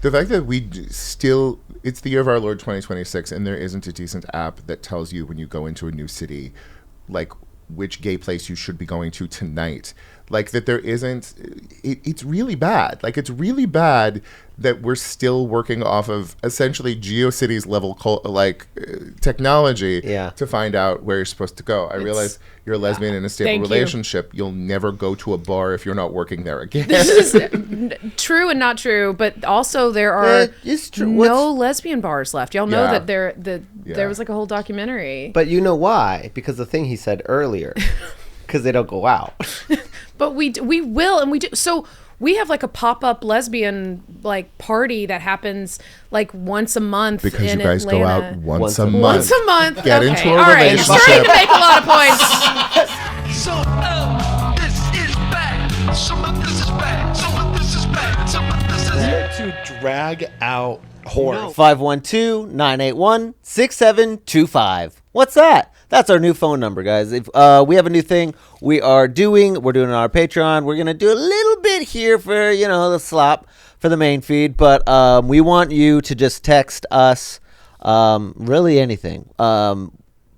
The fact that still, it's the year of our Lord 2026, and there isn't a decent app that tells you when you go into a new city, like which gay place you should be going to tonight. Like that there isn't, it's really bad. Like it's really bad that we're still working off of essentially GeoCities level technology to find out where you're supposed to go. I realize you're a lesbian in a stable relationship. You'll never go to a bar if you're not working there again. This is true and not true, but also there are no lesbian bars left. Y'all know that there was like a whole documentary. But you know why? Because the thing he said earlier, because they don't go out. But we will, and we do. So we have like a pop-up lesbian like party that happens like once a month because in you guys Atlanta. go out once a month. Once a month. Get into a all right, relationship. you're starting to make a lot of points. So this is bad. Some of this is bad. Some of this is bad. Some of this is to drag out horror. 512-981-6725. What's that? That's our new phone number, guys. If we have a new thing we're doing it on our Patreon. We're going to do a little bit here for, the slop for the main feed, but we want you to just text us really anything.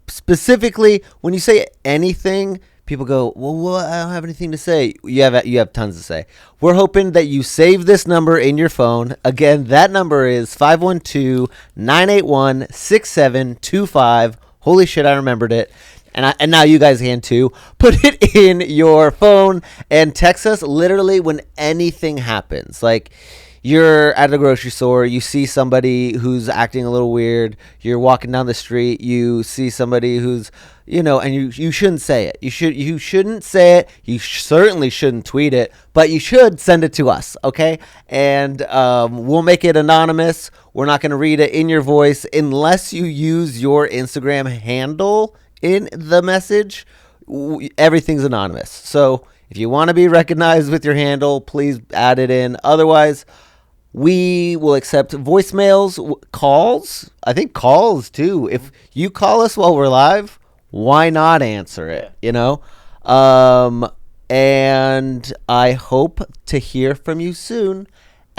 Specifically, when you say anything, people go, well, I don't have anything to say. You have tons to say. We're hoping that you save this number in your phone. Again, that number is 512-981-6725. Holy shit, I remembered it. And now you guys can too. Put it in your phone and text us literally when anything happens. Like you're at a grocery store, you see somebody who's acting a little weird. You're walking down the street, you see somebody who's, and you shouldn't say it. You shouldn't say it. You certainly shouldn't tweet it, but you should send it to us, okay? And we'll make it anonymous. We're not going to read it in your voice unless you use your Instagram handle in the message. Everything's anonymous. So if you want to be recognized with your handle, please add it in. Otherwise, we will accept voicemails, calls. I think calls too. If you call us while we're live, why not answer it? And I hope to hear from you soon.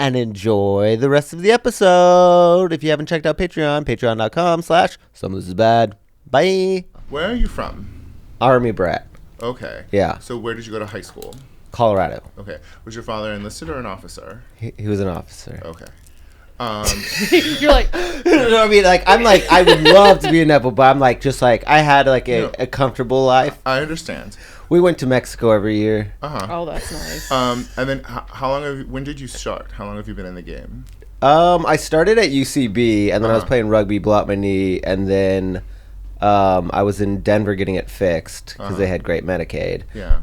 And enjoy the rest of the episode. If you haven't checked out Patreon, patreon.com/some of this is bad. Bye. Where are you from? Army brat. Okay. Yeah. So where did you go to high school? Colorado. Okay. Was your father enlisted or an officer? He was an officer. Okay. You're like, I mean, I would love to be a Neville, but I'm I had a comfortable life. I understand. We went to Mexico every year. Oh, that's nice. And then when did you start? How long have you been in the game? I started at UCB, and then I was playing rugby, blew out my knee, and then I was in Denver getting it fixed because they had great Medicaid. Yeah.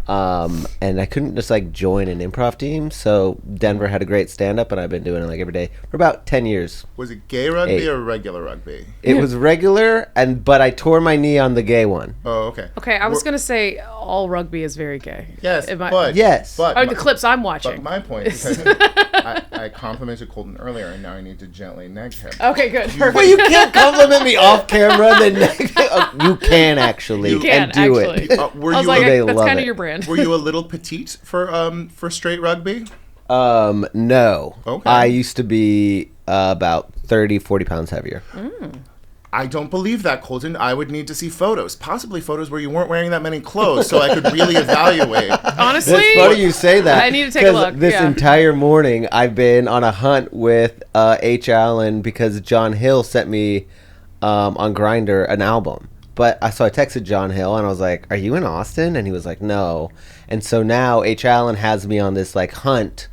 And I couldn't just join an improv team, so Denver had a great stand-up, and I've been doing it every day for about 10 years. Was it gay rugby or regular rugby? It was regular, but I tore my knee on the gay one. Oh, okay. Okay, I was going to say all rugby is very gay. Yes, yes. But the clips I'm watching. But my point is I complimented Colton earlier, and now I need to gently neg him. Okay, good. Perfect. Well, you can't compliment me off camera, then neg you can actually. You can do actually. it. I was like, that's kind of your brand. Were you a little petite for straight rugby? No. Okay. I used to be about 30, 40 pounds heavier. I don't believe that, Colton. I would need to see photos, possibly photos where you weren't wearing that many clothes, so I could really evaluate. Honestly, it's funny you say that. I need to take a look. This entire morning, I've been on a hunt with H. Allen because John Hill sent me on Grindr an album. But so I texted John Hill and I was like, "Are you in Austin?" And he was like, "No." And so now H. Allen has me on this hunt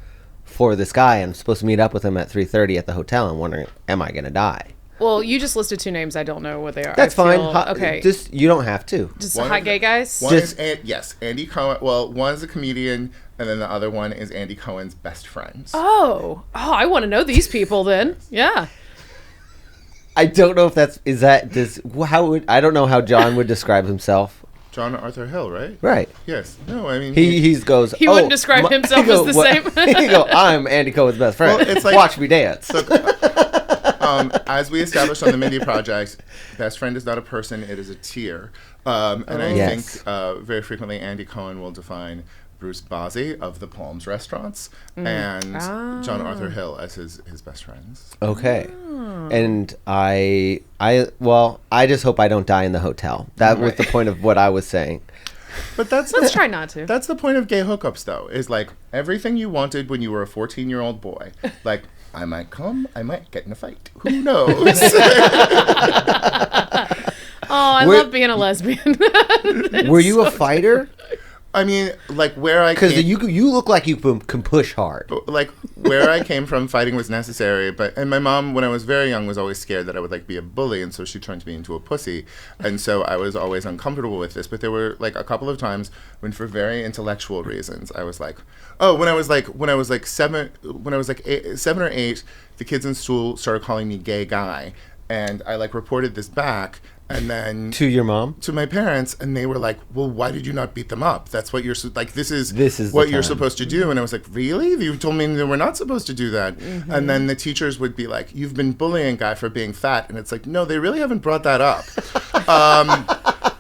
for this guy. I'm supposed to meet up with him at 3:30 at the hotel. I'm wondering, am I gonna die? Well, you just listed two names. I don't know what they are. That's fine. Okay. Just you don't have to. Just hot gay guys? One is Andy Cohen. Well, one's a comedian, and then the other one is Andy Cohen's best friend. Oh, I want to know these people then. Yeah. I don't know if I don't know how John would describe himself. John Arthur Hill, right? Right. Yes. No, I mean he goes. He wouldn't describe himself as the same. He go, I'm Andy Cohen's best friend. Well, it's like, watch me dance. So, as we established on the Mindy Project, best friend is not a person; it is a tier. And I think very frequently Andy Cohen will define Bruce Bozzi of the Palms Restaurants and John Arthur Hill as his best friends. Okay. And I just hope I don't die in the hotel. That was the point of what I was saying. But let's try not to. That's the point of gay hookups, though, is like everything you wanted when you were a 14-year-old boy. Like, I might come, I might get in a fight. Who knows? I love being a lesbian. Were you a fighter? I mean, like where I because you look like you can push hard. Like where I came from, fighting was necessary. And my mom, when I was very young, was always scared that I would like be a bully, and so she turned me into a pussy. And so I was always uncomfortable with this. But there were like a couple of times when, for very intellectual reasons, I was like, when I was like 7 or 8, the kids in school started calling me gay guy, and I like reported this back. And then to your mom, to my parents, and they were like, "Well, why did you not beat them up? That's what you're like. This is what you're supposed to do." And I was like, "Really? You told me that we're not supposed to do that." Mm-hmm. And then the teachers would be like, "You've been bullying Guy for being fat," and it's like, "No, they really haven't brought that up."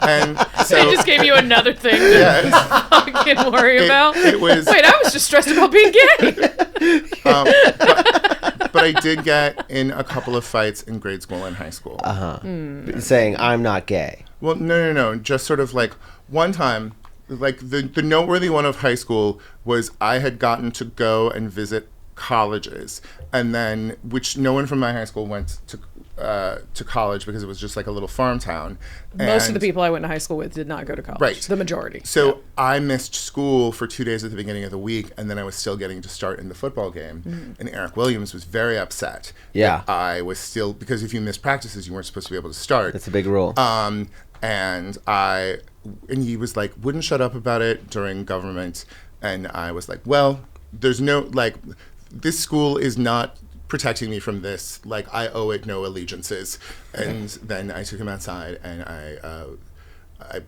And so they just gave you another thing to fucking worry about. It was. Wait, I was just stressed about being gay. But I did get in a couple of fights in grade school and high school. Saying I'm not gay. Well, no. Just sort of like one time, like the noteworthy one of high school was I had gotten to go and visit colleges, and then which no one from my high school went to college because it was just like a little farm town. Most of the people I went to high school with did not go to college. Right. The majority. So I missed school for 2 days at the beginning of the week, and then I was still getting to start in the football game. Mm-hmm. And Eric Williams was very upset. Yeah. That I was still, because if you missed practices, you weren't supposed to be able to start. That's a big rule. And he was like, wouldn't shut up about it during government. And I was like, well, there's no, like, this school is not protecting me from this. Like, I owe it no allegiances. And then I took him outside, and I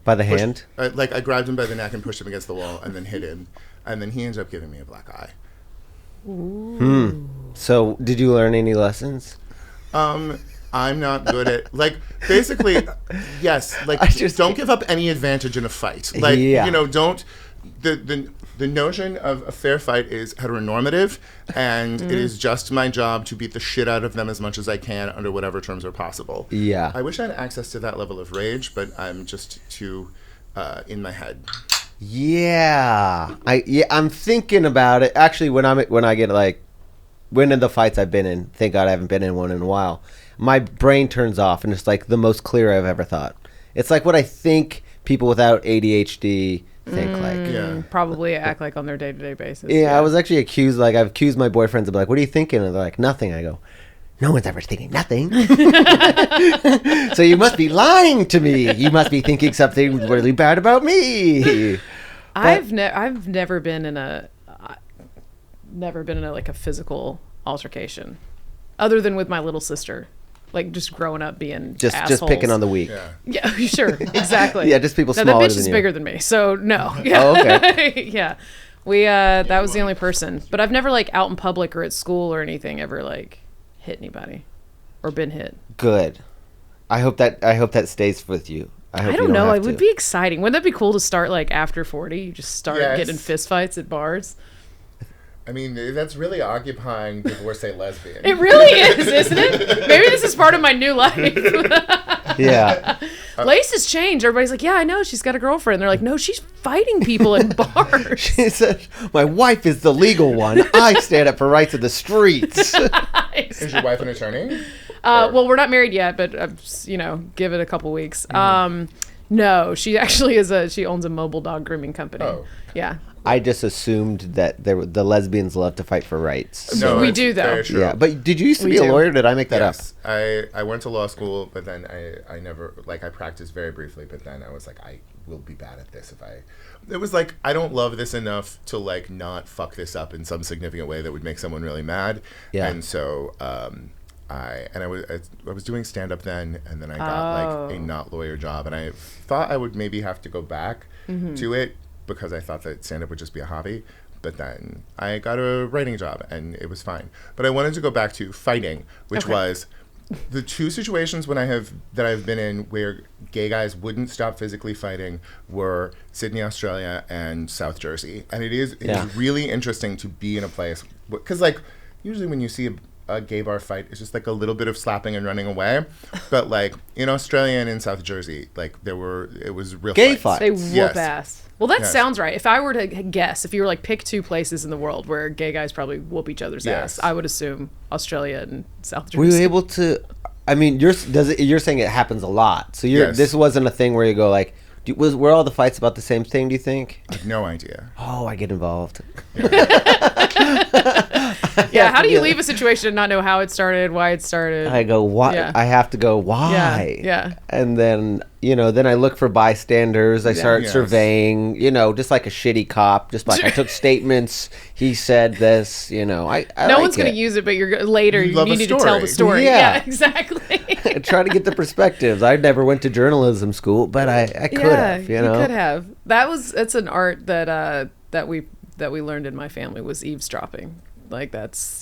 by the hand? I grabbed him by the neck and pushed him against the wall and then hit him. And then he ended up giving me a black eye. Ooh. So did you learn any lessons? I'm not good at, like, basically, yes, like, don't give up any advantage in a fight. Like, don't, the notion of a fair fight is heteronormative, and it is just my job to beat the shit out of them as much as I can under whatever terms are possible. Yeah. I wish I had access to that level of rage, but I'm just too in my head. Yeah. I'm thinking about it. Actually, when I get like, when in the fights I've been in, thank God I haven't been in one in a while, my brain turns off, and it's like the most clear I've ever thought. It's like what I think people without ADHD think like. Yeah. Probably act like on their day-to-day basis. Yeah, I was actually accused, like, I've accused my boyfriends of like, what are you thinking? And they're like, nothing. I go, no one's ever thinking nothing. So you must be lying to me. You must be thinking something really bad about me. I've never been in a like a physical altercation, other than with my little sister. Like, just growing up being just picking on the weak. Yeah, sure, exactly. Yeah, just people smaller than you. That bitch is bigger than me, so no. Yeah. Oh, okay. Yeah, we that was the only person. But I've never, like, out in public or at school or anything, ever like hit anybody or been hit. Good. I hope that stays with you. I don't know. It would be exciting. Wouldn't that be cool to start like after 40? You just start getting fist fights at bars. I mean, that's really occupying divorcee lesbian. It really is, isn't it? Maybe this is part of my new life. Yeah. Lace has changed. Everybody's like, yeah, I know. She's got a girlfriend. They're like, no, she's fighting people in bars. She said, my wife is the legal one. I stand up for rights of the streets. Exactly. Is your wife an attorney? Well, we're not married yet, but, give it a couple weeks. No, she actually she owns a mobile dog grooming company. Oh. Yeah. I just assumed that the lesbians love to fight for rights. No, we do, though. Very true. Yeah, but did you used to be a lawyer? Did I make that up? I went to law school, but then I never, like, I practiced very briefly, but then I was like, I will be bad at this it was like, I don't love this enough to, like, not fuck this up in some significant way that would make someone really mad. Yeah. And so, I was doing stand-up then, and then I got, like, a not lawyer job, and I thought I would maybe have to go back to it, because I thought that stand-up would just be a hobby. But then I got a writing job, and it was fine. But I wanted to go back to fighting, which was the two situations that I've been in where gay guys wouldn't stop physically fighting were Sydney, Australia, and South Jersey. And it is really interesting to be in a place because like usually when you see a gay bar fight, it's just like a little bit of slapping and running away. But like in Australia and in South Jersey, like it was real gay fights. They whoop ass. Well, that sounds right. If I were to guess, if you were like pick two places in the world where gay guys probably whoop each other's ass, I would assume Australia and South Jersey. Were you able to? I mean, you're saying it happens a lot. So this wasn't a thing where you go like, were all the fights about the same thing? Do you think? I have no idea. Oh, I get involved. Yeah, how do you leave a situation and not know how it started, why it started? I go, why? Yeah. I have to go, why? Yeah. And then, then I look for bystanders. I start surveying, just like a shitty cop. Just like I took statements. He said this, I no like one's going to use it, but later you need to tell the story. Yeah, exactly. Try to get the perspectives. I never went to journalism school, but I could have, You could have. It's an art that we learned in my family was eavesdropping. Like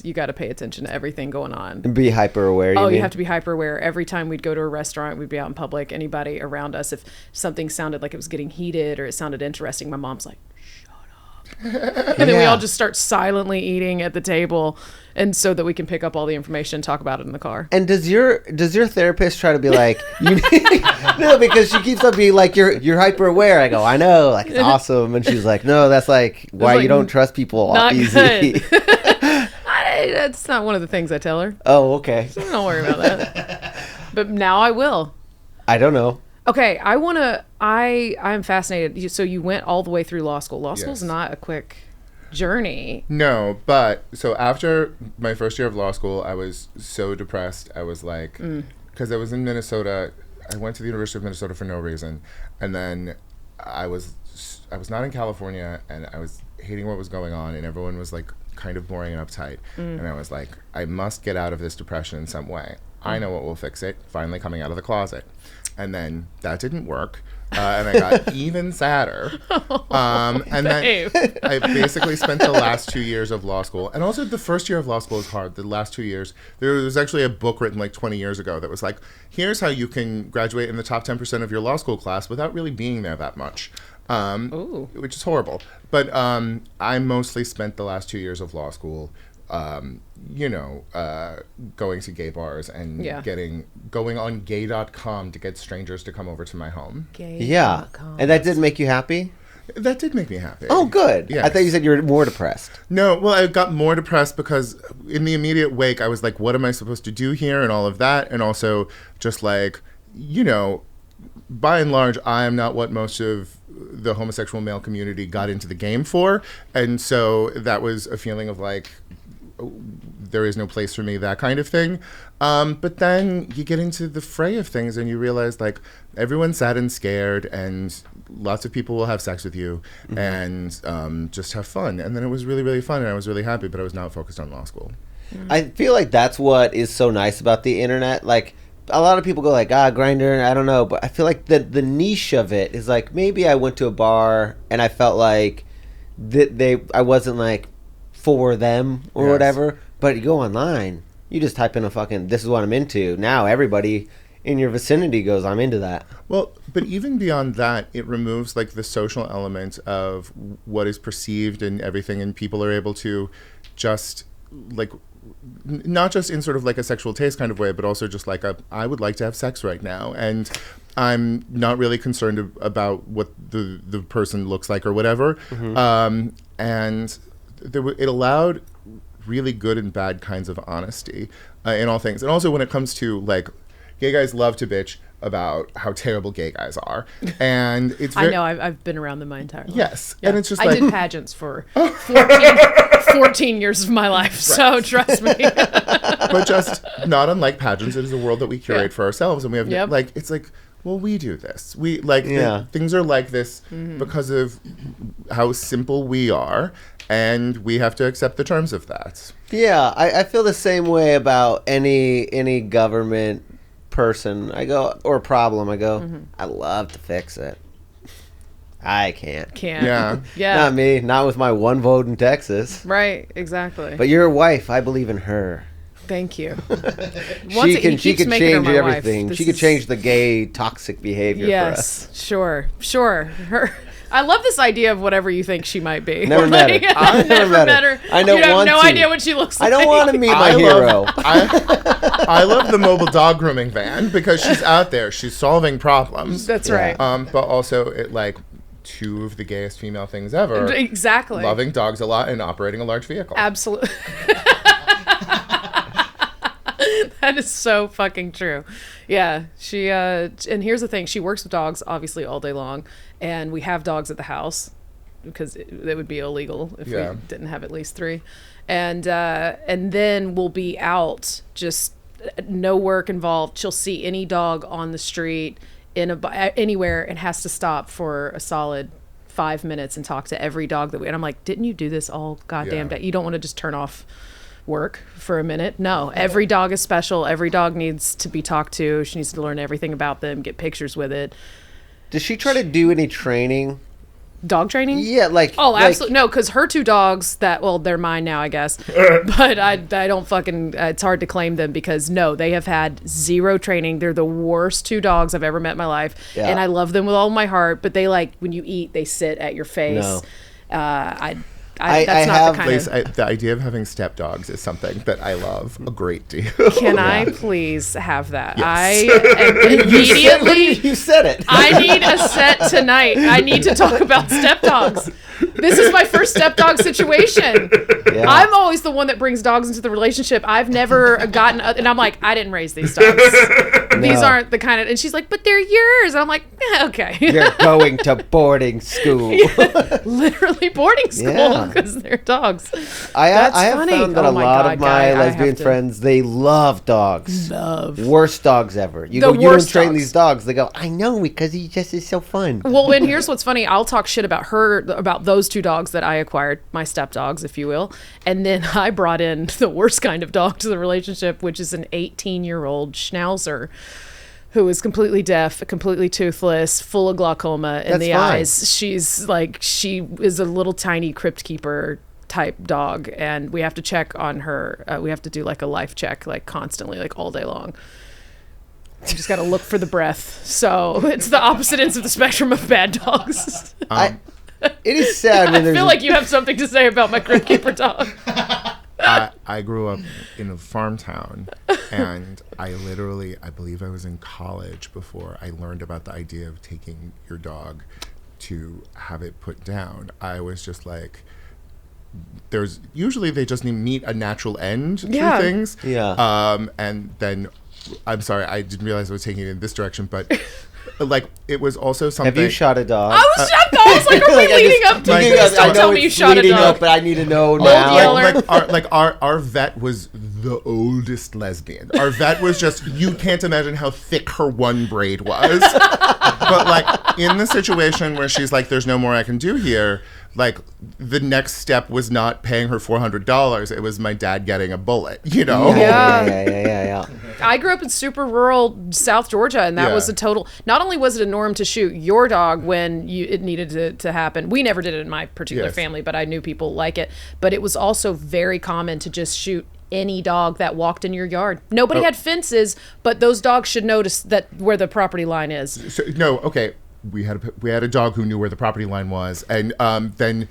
you got to pay attention to everything going on. And be hyper aware. You have to be hyper aware. Every time we'd go to a restaurant, we'd be out in public. Anybody around us, if something sounded like it was getting heated or it sounded interesting, my mom's like, "Shut up," and then we all just start silently eating at the table, and so that we can pick up all the information and talk about it in the car. And does your therapist try to be like, no, because she keeps on being like, you're hyper aware. I go, I know, like it's awesome, and she's like, no, that's like why you don't trust people easy. That's not one of the things I tell her. Oh, okay. So don't worry about that. But now I will. I don't know. Okay, I'm fascinated. So you went all the way through law school. Law school's not a quick journey. No, but so after my first year of law school, I was so depressed. I was like, because I was in Minnesota. I went to the University of Minnesota for no reason. And then I was not in California, and I was hating what was going on, and everyone was like kind of boring and uptight. And I was like, I must get out of this depression in some way. I know what will fix it. Finally coming out of the closet. And then that didn't work. And I got even sadder. And then I basically spent the last 2 years of law school. And also the first year of law school is hard. The last 2 years, there was actually a book written like 20 years ago that was like, here's how you can graduate in the top 10% of your law school class without really being there that much. Which is horrible. But I mostly spent the last 2 years of law school going to gay bars and going on gay.com to get strangers to come over to my home. Gay.com. And that did make you happy? That did make me happy. Oh, good. Yes. I thought you said you were more depressed. No, well, I got more depressed because in the immediate wake, I was like, what am I supposed to do here and all of that? And also just like, by and large, I am not what most of the homosexual male community got into the game for. And so that was a feeling of like, there is no place for me, that kind of thing. But then you get into the fray of things and you realize like everyone's sad and scared and lots of people will have sex with you and just have fun. And then it was really, really fun and I was really happy, but I was not focused on law school. I feel like that's what is so nice about the internet. Like a lot of people go like, Grindr, I don't know. But I feel like the niche of it is like maybe I went to a bar and I felt like I wasn't like for them or whatever. But you go online, you just type in a fucking, this is what I'm into. Now everybody in your vicinity goes, I'm into that. Well, but even beyond that, it removes like the social element of what is perceived and everything. And people are able to just like, not just in sort of like a sexual taste kind of way, but also just like I would like to have sex right now. And I'm not really concerned about what the person looks like or whatever. And it allowed really good and bad kinds of honesty in all things. And also when it comes to like, gay guys love to bitch about how terrible gay guys are. And it's I know, I've been around them my entire life. Yes. Yeah. And it's just I like... did pageants for 14 years of my life, so trust me. But just not unlike pageants, it is a world that we curate for ourselves. And we have like, it's like, well, we do this. We like things are like this because of how simple we are, and we have to accept the terms of that. Yeah, I feel the same way about any government person. I go, or problem. I go, I love to fix it. I can't. Yeah. Not me. Not with my one vote in Texas. Right. Exactly. But your wife, I believe in her. Thank you. She can change everything. Wife. She could change the gay toxic behavior for us. Yes, sure. I love this idea of whatever you think she might be. Never met her. I've never met her. I don't you have want no to. idea what she looks like. I don't want to meet my hero. I love the mobile dog grooming van because she's out there. She's solving problems. That's right. But also, two of the gayest female things ever. Exactly. Loving dogs a lot and operating a large vehicle. Absolutely. That is so fucking true. Yeah, she and here's the thing, she works with dogs obviously all day long, and we have dogs at the house because it would be illegal if we didn't have at least 3. And then we'll be out, just no work involved. She'll see any dog on the street anywhere and has to stop for a solid 5 minutes and talk to every dog and I'm like, didn't you do this all goddamn day? You don't want to just turn off work for a minute. No, every dog is special. Every dog needs to be talked to. She needs to learn everything about them, get pictures with it. Does she try to do any training? Dog training? Yeah, absolutely. No, because her 2 dogs they're mine now, I guess. But I don't fucking, it's hard to claim them because no, they have had 0 training. They're the worst 2 dogs I've ever met in my life. Yeah. And I love them with all my heart, but they when you eat, they sit at your face. No. That's not the kind of... the idea of having stepdogs is something that I love a great deal. Can I please have that? Yes. I immediately... You said it. I need a set tonight. I need to talk about stepdogs. This is my first stepdog situation. Yeah. I'm always the one that brings dogs into the relationship. I've never gotten... And I'm like, I didn't raise these dogs. These aren't the kind of... And she's like, but they're yours. And I'm like, okay. You're going to boarding school. Literally boarding school because they're dogs. I have found that a lot of my lesbian friends, they love dogs. Worst dogs ever. You don't train these dogs. They go, I know, because he just is so fun. Well, and here's what's funny. I'll talk shit about about those 2 dogs that I acquired, my stepdogs, if you will. And then I brought in the worst kind of dog to the relationship, which is an 18-year-old Schnauzer who is completely deaf, completely toothless, full of glaucoma in the eyes. She is a little tiny crypt keeper type dog, and we have to check on her. We have to do a life check constantly, all day long. You just got to look for the breath. So it's the opposite ends of the spectrum of bad dogs. It is sad when I feel like you have something to say about my crypt keeper dog. I grew up in a farm town, and I believe I was in college before I learned about the idea of taking your dog to have it put down. I was just like, usually they just meet a natural end to things. Yeah. And then, I'm sorry, I didn't realize I was taking it in this direction, but... it was also something. Have you shot a dog? I was like, are we leading up to this? Don't tell me you shot a dog. But I need to know now. Our vet was the oldest lesbian. Our vet was just, you can't imagine how thick her one braid was. But in the situation where she's like, there's no more I can do here, the next step was not paying her $400. It was my dad getting a bullet, Yeah. I grew up in super rural South Georgia, and that was a total... Not only was it a norm to shoot your dog when it needed to happen. We never did it in my particular family, but I knew people like it. But it was also very common to just shoot any dog that walked in your yard. Nobody had fences, but those dogs should notice that where the property line is. We had a dog who knew where the property line was, and then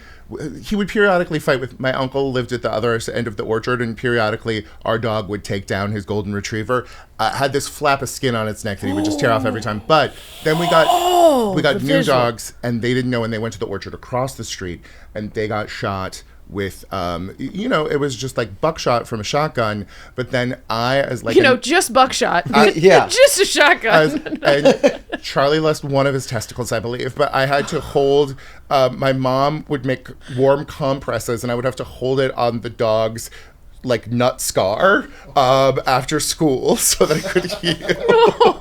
he would periodically fight with my uncle. Lived at the other end of the orchard, and periodically our dog would take down his golden retriever. Had this flap of skin on its neck that he would just tear off every time. But then we got new dogs, and they didn't know, and they went to the orchard across the street, and they got shot with it was just buckshot from a shotgun, but then just buckshot. Just a shotgun. And Charlie lost one of his testicles, I believe, but I had to hold my mom would make warm compresses, and I would have to hold it on the dog's nut scar after school so that I could heal.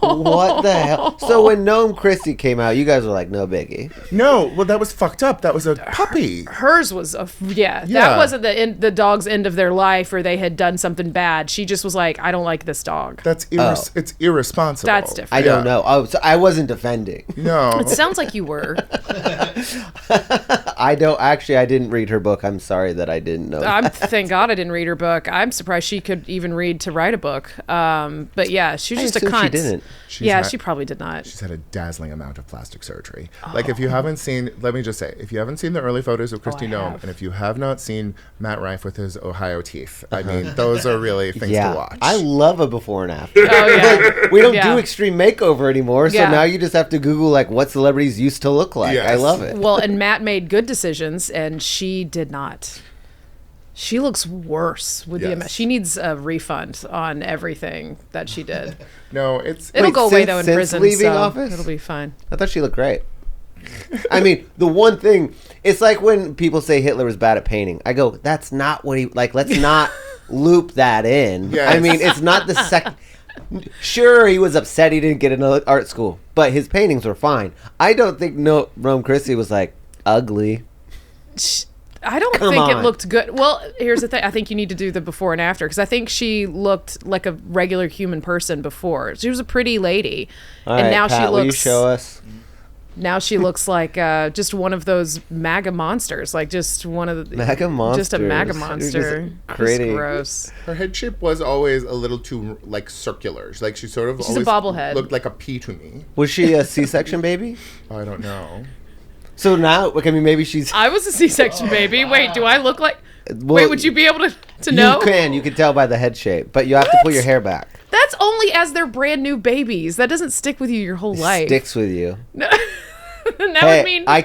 What the hell? So when Gnome Christie came out, you guys were like, no biggie. No, well, that was fucked up. That was a puppy. Hers was that wasn't the dog's end of their life, or they had done something bad. She just was like, I don't like this dog. That's it's irresponsible. That's different. I don't know. Oh, so I wasn't defending. No. It sounds like you were. I didn't read her book. I'm sorry that I didn't know. Thank God I didn't read her book. book. I'm surprised she could even read to write a book. But yeah, she was just a assume cunt. she didn't. She probably did not. She's had a dazzling amount of plastic surgery. Like, if you haven't seen, let me just say, if you haven't seen the early photos of Christy Nome, and if you have not seen Matt Rife with his Ohio teeth, I mean, those are really things to watch. I love a before and after. Oh, yeah. We don't do extreme makeover anymore, so Yeah. now you just have to Google like what celebrities used to look like. Yes. I love it. Well, and Matt made good decisions, and she did not. She looks worse with the Yes. amount. She needs a refund on everything that she did. No, it's... It'll go away since- though in since prison. leaving so office? it'll be fine. I thought she looked great. I mean, the one thing, it's like when people say Hitler was bad at painting. I go, that's not what he, like, let's not loop that in. Yes. I mean, it's not the second. Sure, he was upset he didn't get into art school, but his paintings were fine. I don't think Rome Christie was, like, ugly. I don't Come think it on. looked good. Well, here's the thing. I think you need to do the before and after because I think she looked like a regular human person before. She was a pretty lady, All and right, now Pat, she will you looks. show us? Now she looks like just one of those MAGA monsters, like just one of the MAGA just a MAGA monsters. monster. You're just Just creating- gross. Her head shape was always a little too, like, circular. Like, she sort of She's a always bobblehead. looked like a pea to me. Was she a C-section baby? I don't know. So now, like, I mean, maybe she's. I was a C-section baby. Wait, do I look like? Well, Wait, would you be able to know? You can tell by the head shape, but you have to pull your hair back. That's only as they're brand new babies. That doesn't stick with you your whole life. Sticks with you. that Hey, would mean I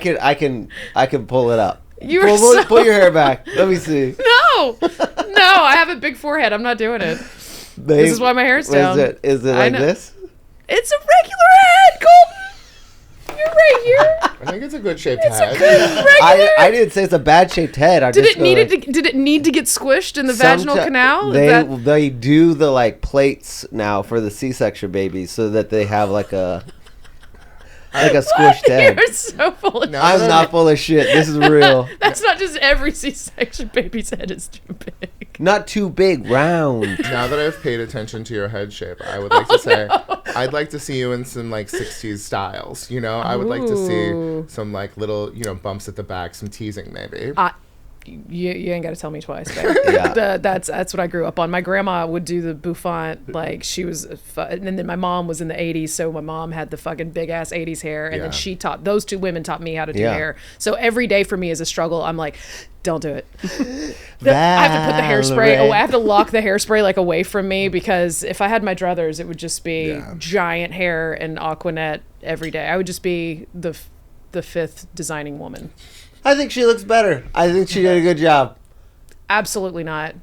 can pull it up. You're Pull your hair back. Let me see. no. I have a big forehead. I'm not doing it. This is why my hair's down. Is it I like know. this? It's a regular head, Colton. You're right here. I think it's a good shaped It's a head. good regular. I didn't say it's a bad shaped head. Did it need to get squished in the vaginal canal? Is They do the like plates now for the C-section babies so that they have like a squished head. You're so full of No. shit. I'm not full of shit. This is real. That's not just every C-section baby's head is too big. Not too big, round. Now that I've paid attention to your head shape, I would like to say I'd like to see you in some like 60s styles, you know? I would like to Ooh. see some like little, bumps at the back, some teasing maybe. You ain't got to tell me twice, babe. Yeah. That's what I grew up on. My grandma would do the bouffant, like she was, and then my mom was in the 80s, so my mom had the fucking big ass 80s hair, and Yeah. then those two women taught me how to do Yeah. hair. So every day for me is a struggle. I'm like, don't do it. I have to put the hairspray. Valerie. I have to lock the hairspray like away from me because if I had my druthers, it would just be Yeah. giant hair and Aquanet every day. I would just be the fifth designing woman. I think she looks better. I think she did a good job. Absolutely not.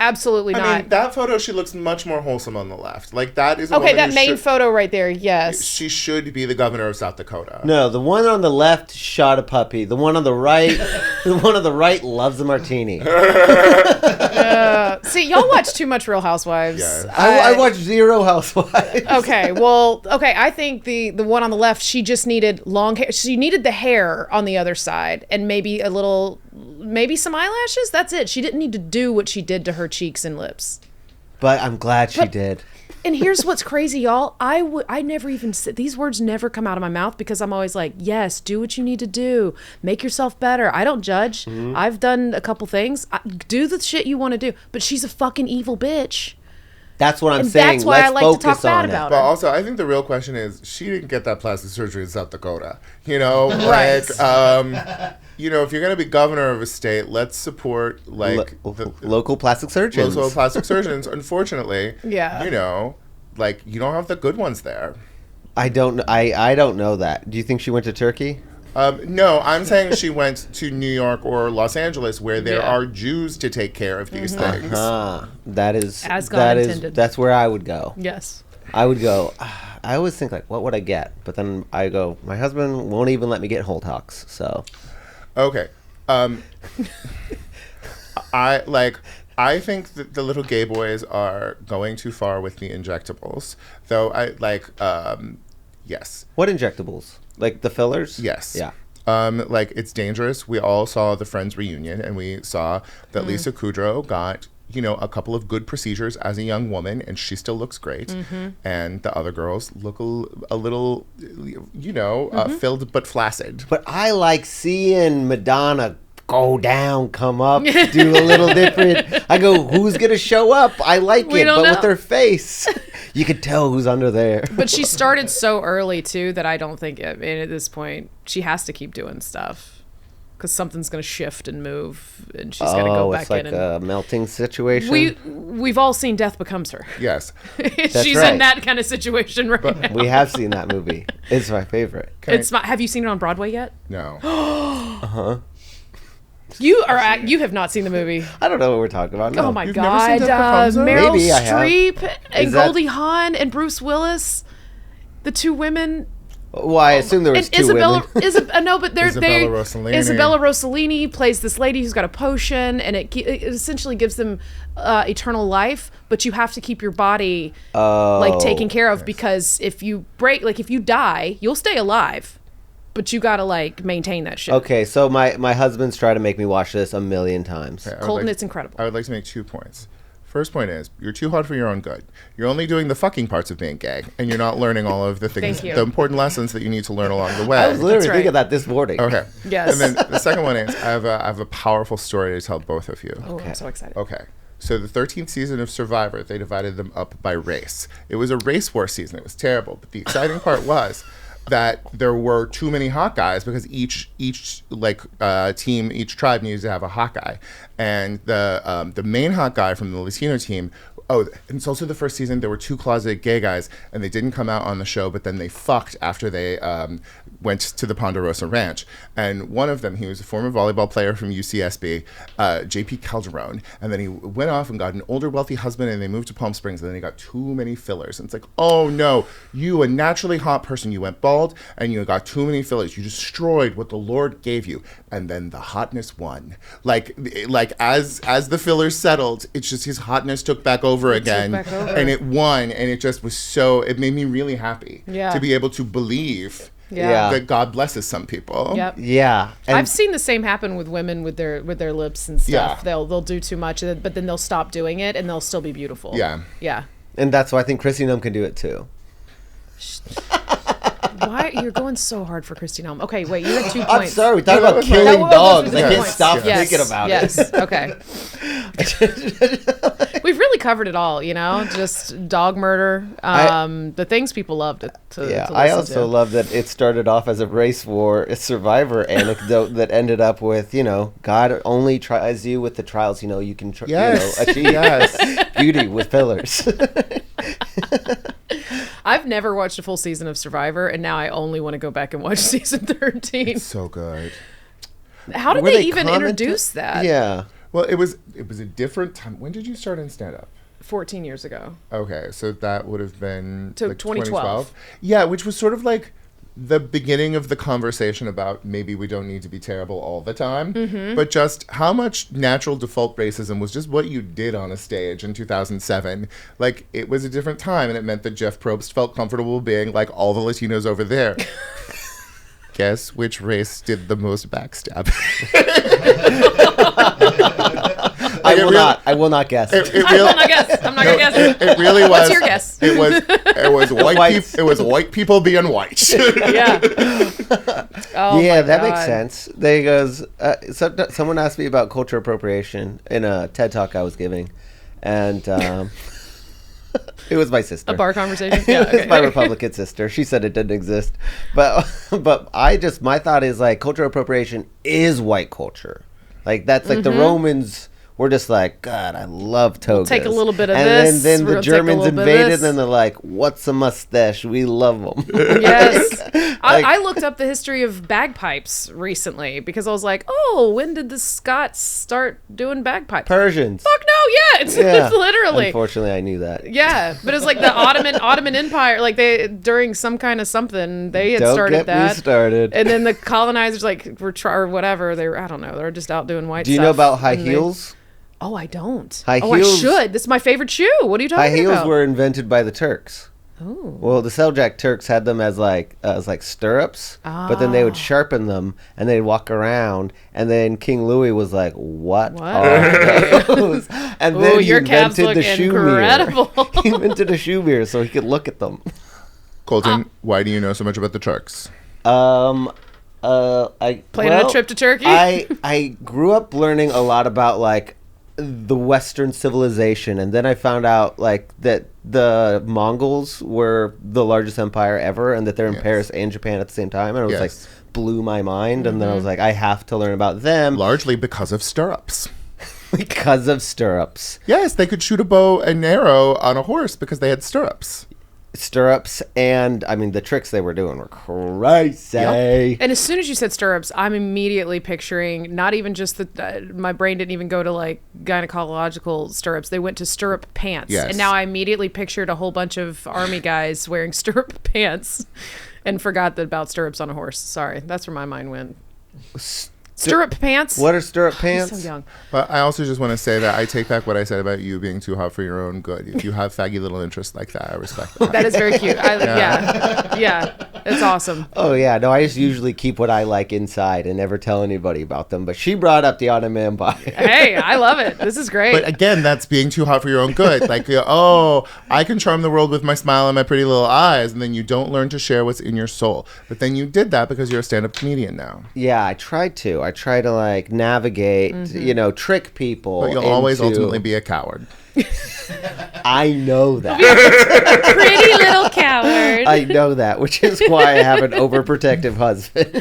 Absolutely I not. mean, that photo, she looks much more wholesome on the left. Like, that is a Okay, woman that who main should- photo right there, yes. She should be the governor of South Dakota. No, the one on the left shot a puppy. The one on the right, loves a martini. See, y'all watch too much Real Housewives. Yeah. I watched Zero Housewives. Okay, I think the one on the left, she just needed long hair. She needed the hair on the other side and maybe some eyelashes. That's it. She didn't need to do what she did to her cheeks and lips. But I'm glad she did. And here's what's crazy, y'all. I never even said these words never come out of my mouth because I'm always like, yes, do what you need to do. Make yourself better. I don't judge. I've done a couple things. Do the shit you want to do. But she's a fucking evil bitch. That's what I'm And saying. that's why I Let's like to focus talk bad on about it. her. But also, I think the real question is, she didn't get that plastic surgery in South Dakota. You know? Right. Like, if you're going to be governor of a state, let's support, like, Local plastic surgeons. local plastic surgeons. Unfortunately, Yeah. you don't have the good ones there. I don't know that. Do you think she went to Turkey? No, I'm saying she went to New York or Los Angeles where there Yeah. are Jews to take care of these things. That is As God intended. That's where I would go. Yes. I would go. I always think like, what would I get? But then I go, my husband won't even let me get whole talks. So Okay. I think that the little gay boys are going too far with the injectables. Though yes. what injectables? Like the fillers? Yes. Yeah. It's dangerous. We all saw the Friends reunion, and we saw that Lisa Kudrow got, a couple of good procedures as a young woman, and she still looks great. And the other girls look a little, filled but flaccid. But I like seeing Madonna go down, come up, do a little different. I go, who's going to show up? I like We it, don't but know. with their face. You could tell who's under there. But she started so early too that I don't think, I mean, at this point, she has to keep doing stuff. Because something's going to shift and move, and she's got to go back it's like in. And a melting situation. we've all seen Death Becomes Her. Yes. She's right. in that kind of situation right now. We have seen that movie. It's my favorite. Have you seen it on Broadway yet? No. You have not seen the movie. I don't know what we're talking about. No. Oh my You've never seen God! Death Becomes Her? Meryl Maybe I have. Streep and Is that- Goldie Hawn and Bruce Willis, the two women. Well, I assume there was And two Isabella, women. no, but Isabella Rossellini. Isabella Rossellini plays this lady who's got a potion, and it essentially gives them eternal life. But you have to keep your body like taken care of because if you die, you'll stay alive, but you gotta like maintain that shit. Okay, so my husband's tried to make me watch this a million times. Okay, Colton, it's incredible. I would like to make 2 points. First point is, you're too hard for your own good. You're only doing the fucking parts of being gay, and you're not learning all of the things, Thank you. the important lessons that you need to learn along the way. I was literally right. thinking that this morning. Okay. Yes. And then the second one is, I have a powerful story to tell both of you. Oh, I'm so excited. Okay. So the 13th season of Survivor, they divided them up by race. It was a race war season. It was terrible. But the exciting part was that there were too many hot guys because each team, each tribe needed to have a hot guy. And the main hot guy from the Latino team. Oh, and it's also the first season. There were 2 closeted gay guys, and they didn't come out on the show, but then they fucked after they went to the Ponderosa Ranch. And one of them, he was a former volleyball player from UCSB, JP Calderon, and then he went off and got an older, wealthy husband, and they moved to Palm Springs, and then he got too many fillers. And it's like, oh no, you, a naturally hot person, you went bald, and you got too many fillers. You destroyed what the Lord gave you. And then the hotness won. Like as the fillers settled, it's just his hotness took back over again, back over. and it won, and it just was it made me really happy to be able to believe Yeah. that God blesses some people. Yep. Yeah. And I've seen the same happen with women with their lips and stuff. Yeah. They'll do too much, but then they'll stop doing it, and they'll still be beautiful. Yeah. Yeah. and that's why I think Chrissy Nunn can do it too. Why you're going so hard for Christy Nome? Okay, wait. You had 2 points. I'm sorry, we talked No, about no, killing no, dogs. those I were the can't points. stop Yes, thinking about yes. it. Okay. We've really covered it all, just dog murder, the things people love to Yeah, to I listen also to. love that it started off as a race war, a Survivor anecdote that ended up with, God only tries you with the trials, you can Yes. achieve Yes. beauty with fillers. I've never watched a full season of Survivor, and now I only want to go back and watch season 13. So good. How did Were they they even commenting? introduce that? Yeah. Well, it was a different time. When did you start in stand-up? 14 years ago. Okay, so that would have been So 2012. Yeah, which was sort of like the beginning of the conversation about maybe we don't need to be terrible all the time, but just how much natural default racism was just what you did on a stage in 2007. Like, it was a different time, and it meant that Jeff Probst felt comfortable being like all the Latinos over there. Guess which race did the most backstabbing? I will not guess. It I'm really- not guess. I'm not gonna guess. It really was. What's your guess? It was white whites. people. It was white people being white. Yeah. Oh Yeah, my that makes God. sense. They goes. Someone asked me about culture appropriation in a TED talk I was giving, and it was my sister. A bar conversation. It Yeah. was Okay. my Republican sister. She said it didn't exist, but my thought is like cultural appropriation is white culture. Like that's like the Romans were just like, God, I love togas. take a little bit of and this, then we're the gonna take a Germans little bit of invaded, this. and they're like, what's a mustache? We love them. Yes. Like- I looked up the history of bagpipes recently because I was like, oh, when did the Scots start doing bagpipes? Persians. Fuck no, yeah. It's literally. Unfortunately, I knew that. Yeah, but it's like the Ottoman Empire, like they during some kind of something they had Don't started get that. me started. And then the colonizers or whatever, I don't know, they're just out doing white Do you stuff. know about high and they- heels? Oh, I don't. High I heels- should. This is my favorite shoe. What are you High talking heels about? were invented by the Turks. Oh. Well, the Seljuk Turks had them as like stirrups, but then they would Ah. sharpen them and they'd walk around. And then King Louis was like, "What, What? are those?" And Ooh, then he your calves invented the look shoe incredible. mirror. He invented a shoe mirror so he could look at them. Colton, why do you know so much about the Turks? I Planning a trip to Turkey? I grew up learning a lot about like the Western civilization, and then I found out like that the Mongols were the largest empire ever, and that they're in Paris and Japan at the same time, and it was like blew my mind. And then I was like, I have to learn about them, Largely because of stirrups. because of stirrups. Yes, they could shoot a bow and arrow on a horse because they had stirrups. And I mean the tricks they were doing were crazy. And as soon as you said stirrups, I'm immediately picturing not even just the my brain didn't even go to like gynecological stirrups. They went to stirrup pants. Yes. And now I immediately pictured a whole bunch of army guys wearing stirrup pants and forgot about stirrups on a horse. Sorry, that's where my mind went. Stirrup pants? What are stirrup pants? So young. But I also just want to say that I take back what I said about you being too hot for your own good. If you have faggy little interests like that, I respect that. That is very cute. Yeah, it's awesome. Oh yeah, no, I just usually keep what I like inside and never tell anybody about them. But she brought up the Ottoman Empire. Hey, I love it. This is great. But again, that's being too hot for your own good. Like, oh, I can charm the world with my smile and my pretty little eyes, and then you don't learn to share what's in your soul. But then you did that because you're a stand-up comedian now. Yeah, I try to like navigate, trick people. But you'll always ultimately be a coward. I know that. Pretty little coward. I know that, which is why I have an overprotective husband.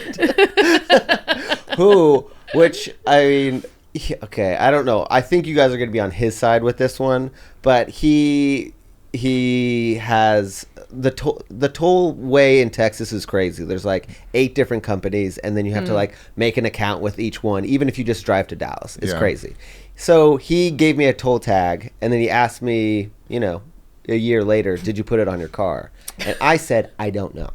Okay, I don't know. I think you guys are going to be on his side with this one, but he has the tollway in Texas is crazy. There's like 8 different companies, and then you have to like make an account with each one, even if you just drive to Dallas. It's crazy. So he gave me a toll tag, and then he asked me, a year later, did you put it on your car? And I said, I don't know.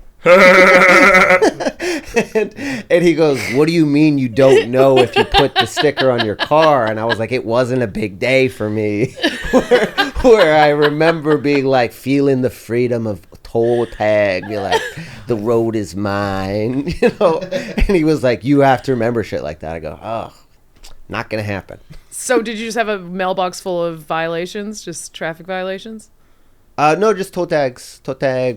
and he goes, what do you mean you don't know if you put the sticker on your car? And I was like, it wasn't a big day for me. where I remember being like feeling the freedom of toll tag, be like, the road is mine, and he was like, you have to remember shit like that. I go, oh, not gonna happen. So did you just have a mailbox full of violations, just traffic violations? No, just toll tag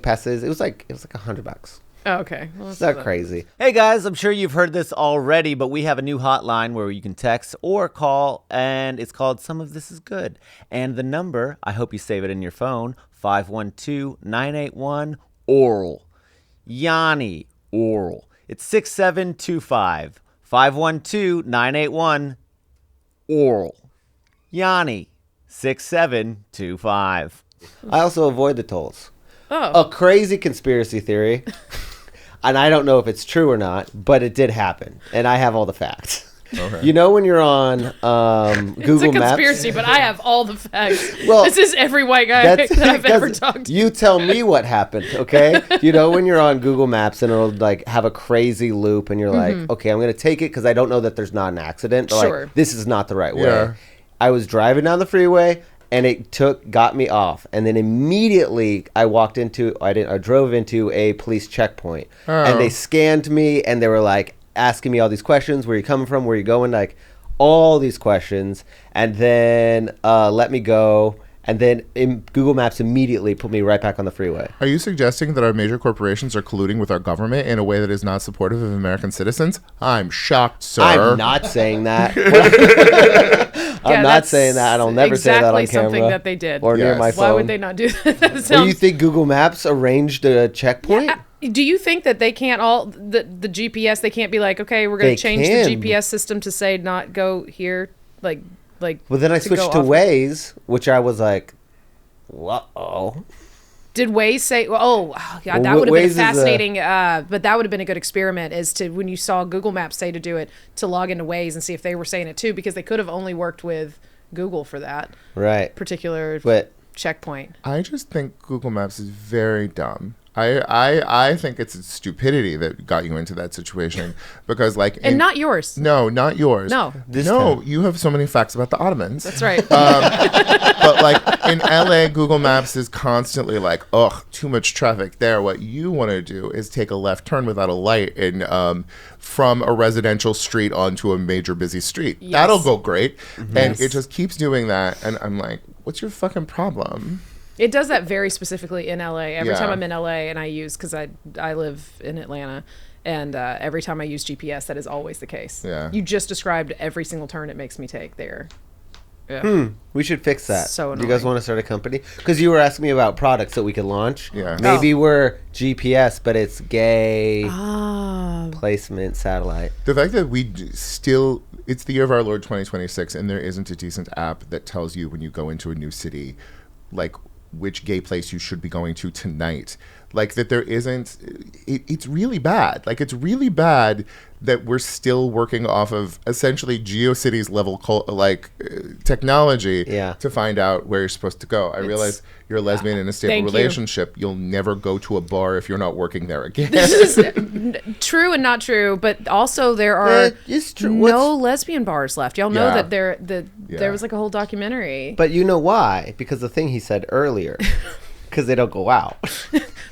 passes. It was like $100. Oh, okay. Well, it's not crazy. Hey guys, I'm sure you've heard this already, but we have a new hotline where you can text or call, and it's called Some of This Is Good. And the number, I hope you save it in your phone, 512-981-ORAL. Yanni, oral. It's 6725. 512-981-ORAL. Yanni, 6725. I also avoid the tolls. Oh. A crazy conspiracy theory. And I don't know if it's true or not, but it did happen. And I have all the facts. Okay. When you're on Google Maps. It's a conspiracy, but I have all the facts. Well, this is every white guy that I've ever talked to. You tell me what happened, okay? When you're on Google Maps and it'll like have a crazy loop and you're like, okay, I'm going to take it because I don't know that there's not an accident. Sure. Like, this is not the right way. Yeah. I was driving down the freeway and it got me off. And then immediately I drove into a police checkpoint. And they scanned me and they were like asking me all these questions. Where are you coming from? Where are you going? Like all these questions. And then let me go. And then Google Maps immediately put me right back on the freeway. Are you suggesting that our major corporations are colluding with our government in a way that is not supportive of American citizens? I'm shocked, sir. I'm not saying that. I'm not saying that. I'll never say that on camera. Exactly something that they did. Or near my phone. Why would they not do that? Do you think Google Maps arranged a checkpoint? Yeah. Do you think that they can't the GPS, they can't be like, okay, we're going to change the GPS system to say not go here, like well, then I switched to Waze, which I was like, whoa. Did Waze say, oh, God, that would have been fascinating, but that would have been a good experiment as to when you saw Google Maps say to do it, to log into Waze and see if they were saying it too, because they could have only worked with Google for that particular checkpoint. I just think Google Maps is very dumb. I think it's stupidity that got you into that situation because and not yours. No, not yours. No. You have so many facts about the Ottomans. That's right. But in LA, Google Maps is constantly like, ugh, too much traffic there. What you want to do is take a left turn without a light and from a residential street onto a major busy street. Yes. That'll go great. Mm-hmm. And it just keeps doing that. And I'm like, what's your fucking problem? It does that very specifically in LA. Every time I'm in LA and I use, because I live in Atlanta, And every time I use GPS, that is always the case. Yeah. You just described every single turn it makes me take there. Yeah. We should fix that. So Do you guys annoying. want to start a company? Because you were asking me about products that we could launch. Yeah. Maybe we're GPS, but it's gay Ah. placement satellite. The fact that still, it's the year of our Lord 2026, and there isn't a decent app that tells you when you go into a new city, like which gay place you should be going to tonight. Like that there isn't, it's really bad. Like it's really bad that we're still working off of essentially GeoCities level technology to find out where you're supposed to go. I realize you're a lesbian in a stable Thank you. relationship. You'll never go to a bar if you're not working there again. This is true and not true, but also there are It's true. no lesbian bars left. Y'all know Yeah. that there was like a whole documentary. But you know why? Because the thing he said earlier. Because they don't go out.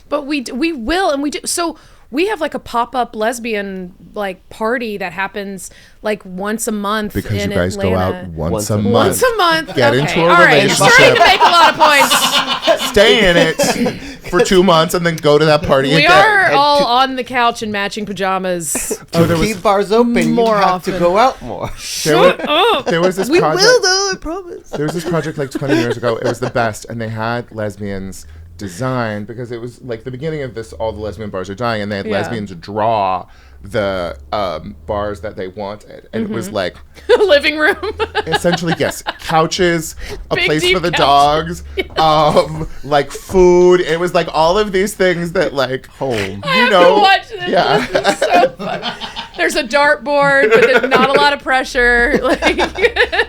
But we will, and we do. So we have like a pop-up lesbian like party that happens like once a month Because in you guys Atlanta. go out once a month. Once a month. Get okay. into a All right. You're relationship. starting to make a lot of points. Stay in it for 2 months and then go to that party We again. are all on the couch in matching pajamas. Oh, there To was- keep bars open, you More have to often. go out more. There was this We project. will, though, I promise. There was this project like 20 years ago. It was the best, and they had lesbians design because it was like the beginning of this. All the lesbian bars are dying, and they had Yeah. lesbians draw the bars that they wanted, and it was like Living room. essentially yes, couches, a Big, place deep for the couch. dogs, like food. It was like all of these things that like Home. I you have know, to watch this. yeah. This is so fun. There's a dartboard, but there's not a lot of pressure. Like,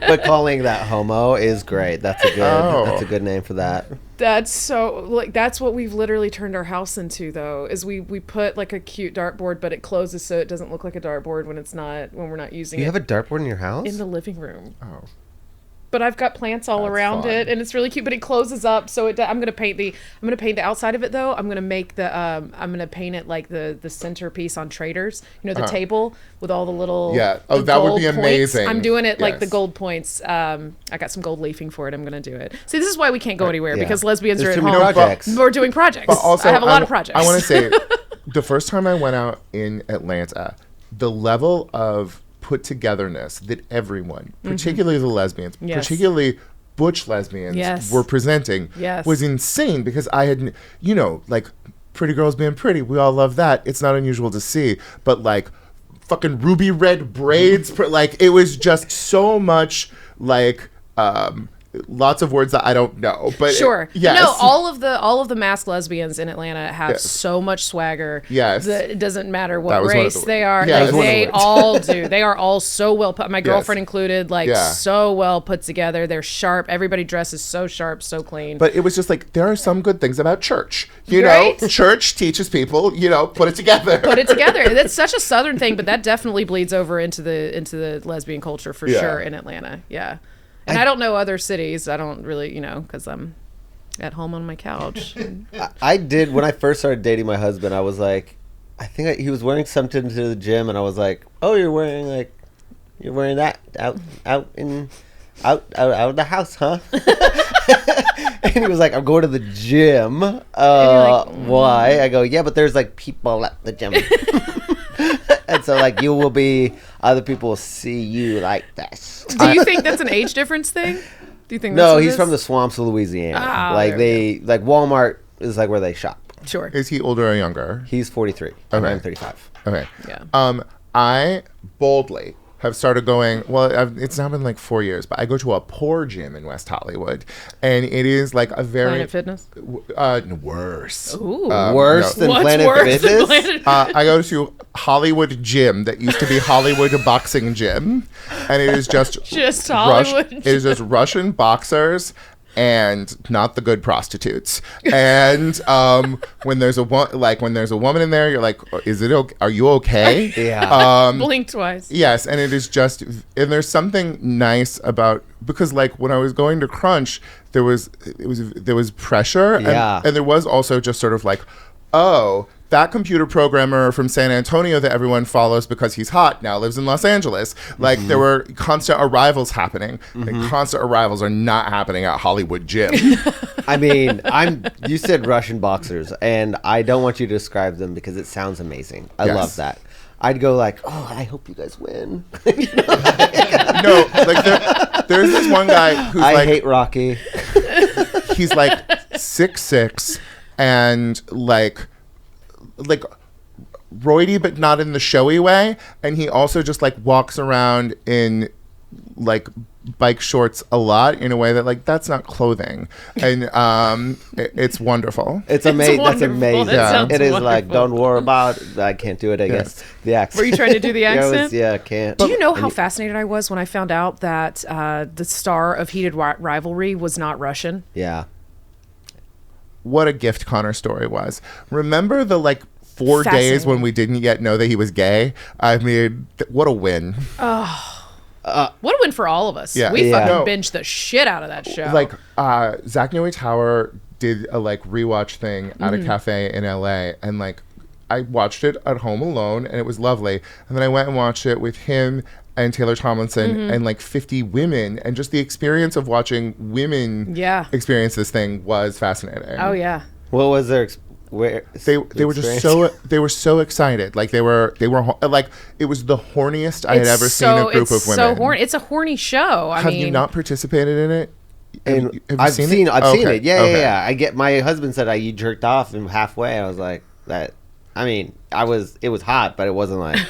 But calling that homo is great. That's a good. Oh. That's a good name for that. that's so like that's what we've literally turned our house into though. Is we put like a cute dartboard, but it closes so it doesn't look like a dartboard when we're not using You it have a dartboard in your house? in the living room. Oh. But I've got plants all That's around fun. it, and it's really cute. But it closes up, so I'm gonna paint the outside of it though. I'm gonna make I'm gonna paint it like the centerpiece on Traders. You know, the table with all the little Yeah. Oh, the that would gold be points. amazing. I'm doing it like the Yes. gold points. I got some gold leafing for it. I'm gonna do it. See, this is why we can't go anywhere Yeah. because lesbians There's are too at many home. projects. We're doing projects. But also, I have a lot of projects. I want to say, the first time I went out in Atlanta, the level of put togetherness that everyone, particularly the lesbians, Mm-hmm. Yes. particularly butch lesbians, Yes. were presenting Yes. was insane because I had, like pretty girls being pretty. We all love that. It's not unusual to see, but like fucking ruby red braids, like it was just so much like, lots of words that I don't know, but Sure. yes. No, all of the masked lesbians in Atlanta have Yes. so much swagger. Yes. That it doesn't matter That what was one of race the- they are. Yeah, Like, that was one of the they words. all do. They are all so well put. My girlfriend included. Like Yeah. so well put together. They're sharp. Everybody dresses so sharp, so clean. But it was just like there are some good things about church. Right? Church teaches people, put it together. put it together. That's such a Southern thing, but that definitely bleeds over into the lesbian culture for Yeah. sure in Atlanta. Yeah. And I don't know other cities. I don't really, because I'm at home on my couch. I did when I first started dating my husband. I was like, he was wearing something to the gym, and I was like, "Oh, you're wearing that out of the house, huh?" And he was like, "I'm going to the gym." Why? I go, "Yeah, but there's like people at the gym." And so like other people will see you like this. Do you think that's an age difference thing? Do you think that's No, what it he's is? from the swamps of Louisiana. Ah, like there like Walmart is like where they shop. Sure. Is he older or younger? He's 43. And Okay. I'm 35. Okay. Yeah. I boldly have started going, it's now been like 4 years, but I go to a poor gym in West Hollywood, and it is like a very Planet Fitness? worse. Ooh. Worse no. than What's Planet worse than Fitness? Planet I go to Hollywood Gym that used to be Hollywood Boxing Gym, and it is just Just Hollywood It is just Russian boxers and not the good prostitutes. And when there's a woman in there, you're like, is it okay? Are you okay? Yeah. Blink twice. Yes, and it is just, and there's something nice about, because like when I was going to Crunch, there was pressure, Yeah. and there was also just sort of like, oh, that computer programmer from San Antonio that everyone follows because he's hot now lives in Los Angeles. Like there were constant arrivals happening, and constant arrivals are not happening at Hollywood Gym. I mean, you said Russian boxers, and I don't want you to describe them because it sounds amazing. I Yes. love that. I'd go like, oh, I hope you guys win. No, like there's this one guy who's I hate Rocky. he's like 6'6" and like roidy, but not in the showy way. And he also just like walks around in like bike shorts a lot in a way that like that's not clothing, and it's wonderful. It's amazing. That's wonderful. amazing. That sounds It is wonderful. like, don't worry about it. I can't do it, I guess. The accent. Were you trying to do the Yeah, accent? I can't. Do you know how fascinated I was when I found out that the star of Heated Rivalry was not Russian? Yeah. What a gift Connor story was. Remember the like 4 days Fascinating. when we didn't yet know that he was gay? I mean, what a win. What a win for all of us. Yeah. We Yeah. fucking No. binged the shit out of that show. Like Zach Tower did a like rewatch thing at Mm-hmm. a cafe in LA, and like I watched it at home alone and it was lovely, and then I went and watched it with him and Taylor Tomlinson Mm-hmm. and like 50 women, and just the experience of watching women Yeah. experience this thing was fascinating. oh, yeah. What was their They were just so excited. Like they were like, it was the horniest I had ever seen a group of women. So horny. It's a horny show. I Have mean, you not participated in it? Have you I've seen Okay, it. Yeah, okay. yeah. I get. My husband said you jerked off and halfway. I was like that. I mean, it was hot, but it wasn't like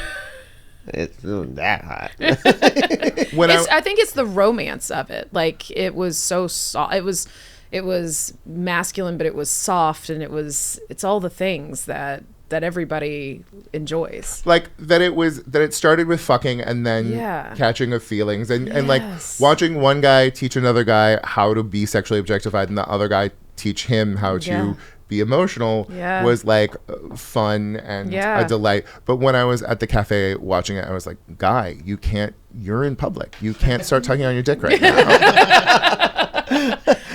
it wasn't that hot. I think it's the romance of it. Like it was so soft. It was masculine, but it was soft, and it's all the things that everybody enjoys. Like that it started with fucking and then Yeah. catching of feelings and like Yes. watching one guy teach another guy how to be sexually objectified and the other guy teach him how to Yeah. be emotional Yeah. was like fun and Yeah. a delight. But when I was at the cafe watching it, I was like, guy, you're in public. You can't start tugging on your dick right now.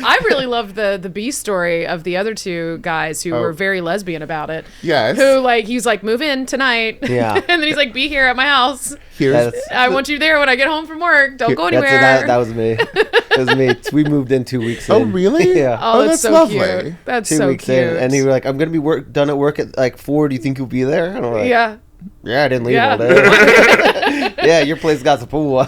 I really loved the B story of the other two guys who were very lesbian about it. Yes. Who he's like, move in tonight. Yeah. And then he's like, be here at my house. Here's I want you there when I get home from work. Don't go That's anywhere. that was me. It was me. We moved in 2 weeks in. Oh, really? Yeah. Oh, that's so lovely. cute. That's 2 so weeks cute. in, and he was like, "I'm gonna be done at work at like 4. Do you think you'll be there?" And I'm like, Yeah. "Yeah, I didn't leave Yeah. all day." Yeah, your place got the pool.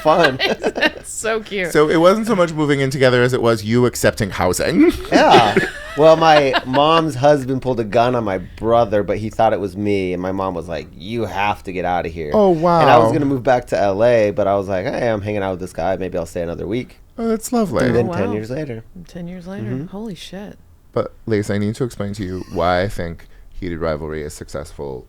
Fun. That's so cute. So it wasn't so much moving in together as it was you accepting housing. Yeah. Well, my mom's husband pulled a gun on my brother, but he thought it was me, and my mom was like, "You have to get out of here." Oh, wow. And I was gonna move back to LA, but I was like, "Hey, I'm hanging out with this guy. Maybe I'll stay another week." Oh, that's lovely. And then wow. 10 years later. 10 years later. Mm-hmm. Holy shit. But Lisa, I need to explain to you why I think Heated Rivalry is successful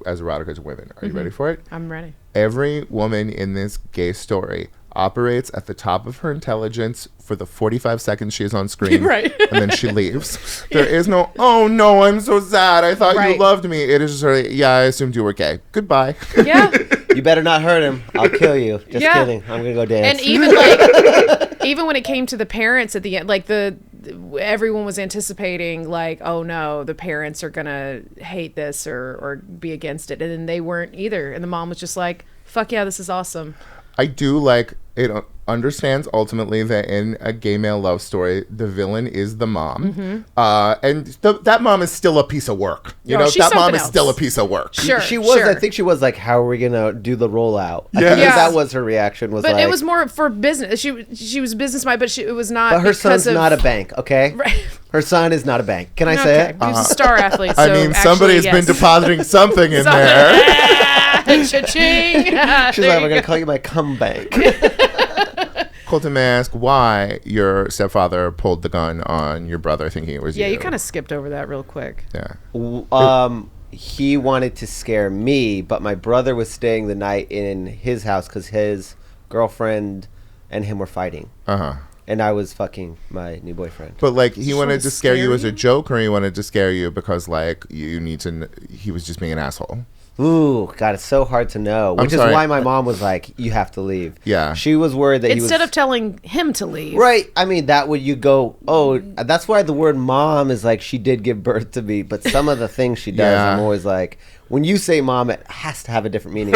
as erotica to women. Are you ready for it? I'm ready. Every woman in this gay story operates at the top of her intelligence for the 45 seconds she is on screen, Right. and then she leaves. There is no, oh no, I'm so sad. I thought Right. you loved me. It is just sort of, yeah, I assumed you were gay. Goodbye. Yeah. You better not hurt him. I'll kill you. Just Yeah. kidding. I'm gonna go dance. And even when it came to the parents at the end, like everyone was anticipating like, oh no, the parents are gonna hate this or be against it, and then they weren't either. And the mom was just like, fuck yeah, this is awesome. I do like it. Understands ultimately that in a gay male love story, the villain is the mom, and that mom is still a piece of work. You Oh, know, she's that mom something is else. still a piece of work. Sure. She was. Sure. I think she was like, "How are we gonna do the rollout?" I Yes. think Yeah. that was her reaction. Was But like, it was more for business. She was business minded, but it was not. But her because son's of, not a bank. Okay. Right. Her son is not a bank. Can I say Okay, it? he was a star athlete. So I mean, somebody's been depositing something in there. Cha-ching. She's like, There "I'm you gonna go. call you my cum bank." Colton, may I ask why your stepfather pulled the gun on your brother thinking it was Yeah, you? you kind of skipped over that real quick. Yeah. He wanted to scare me, but my brother was staying the night in his house because his girlfriend and him were fighting, Uh-huh. and I was fucking my new boyfriend. But like he wanted wanted to to scare you scare as a you? joke, or he wanted to scare you because like you need to. He was just being an asshole. Ooh, God, it's so hard to know. I'm Which is sorry. why my mom was like, "You have to leave." Yeah. She was worried that Instead he was of telling him to leave. right. I mean, that would you go? Oh, that's why the word "mom" is like she did give birth to me. But some of the things she does, Yeah. I'm always like, when you say "mom," it has to have a different meaning.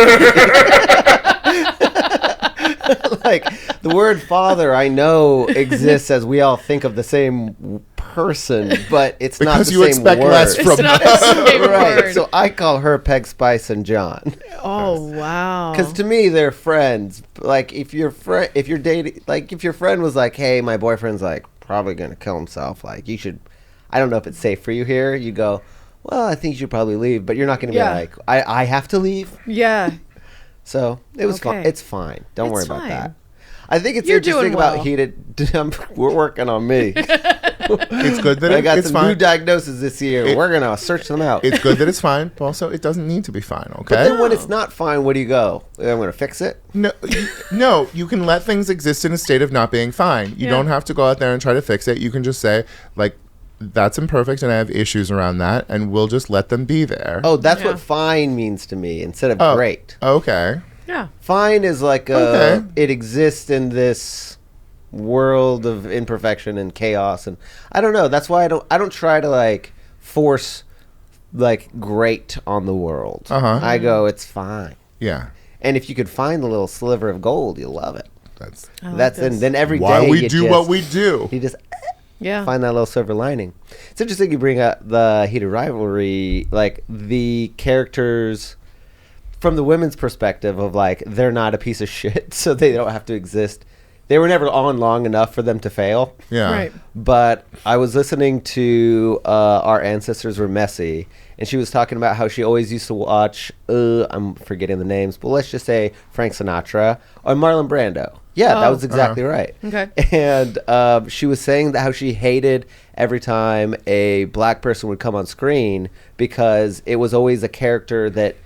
like the word father, I know exists as we all think of the same person, but it's not Because the you same expect word. less from It's not the same Right. word. So I call her Peg, Spice, and John. Oh wow. Because to me, they're friends. Like if you're dating, like if your friend was like, "Hey, my boyfriend's like probably gonna kill himself. Like you should. I don't know if it's safe for you here." You go, "Well, I think you should probably leave," but you're not gonna be Yeah. like, "I have to leave." Yeah. So it was fine. Okay. It's fine. Don't worry It's about fine. that. I think it's You're interesting doing about well. heated. We're working on me. It's good that I got it's some new fine. diagnoses this year. We're gonna search them out. It's good that it's fine, but also it doesn't need to be fine. But Okay. then when it's not fine, where do you go? I'm gonna fix it. No, you can let things exist in a state of not being fine. You Yeah. don't have to go out there and try to fix it. You can just say, like, that's imperfect and I have issues around that, and we'll just let them be there. Oh, that's Yeah. what fine means to me instead of Oh, great. Okay. Yeah. Fine is like Okay. it exists in this world of imperfection and chaos, and I don't know. That's why I don't try to like force like great on the world. Uh-huh. I go, it's fine. Yeah. And if you could find the little sliver of gold, you'll love it. That's I like That's this. and then every day why we you do just, what we do. You just Yeah. find that little silver lining. It's interesting you bring up the heated rivalry, like the characters from the women's perspective of like they're not a piece of shit, so they don't have to exist. They were never on long enough for them to fail. Yeah. Right. But I was listening to Our Ancestors Were Messy, and she was talking about how she always used to watch, I'm forgetting the names, but let's just say Frank Sinatra or Marlon Brando. Yeah, that Oh. was exactly right. Okay. And she was saying that how she hated every time a black person would come on screen because it was always a character that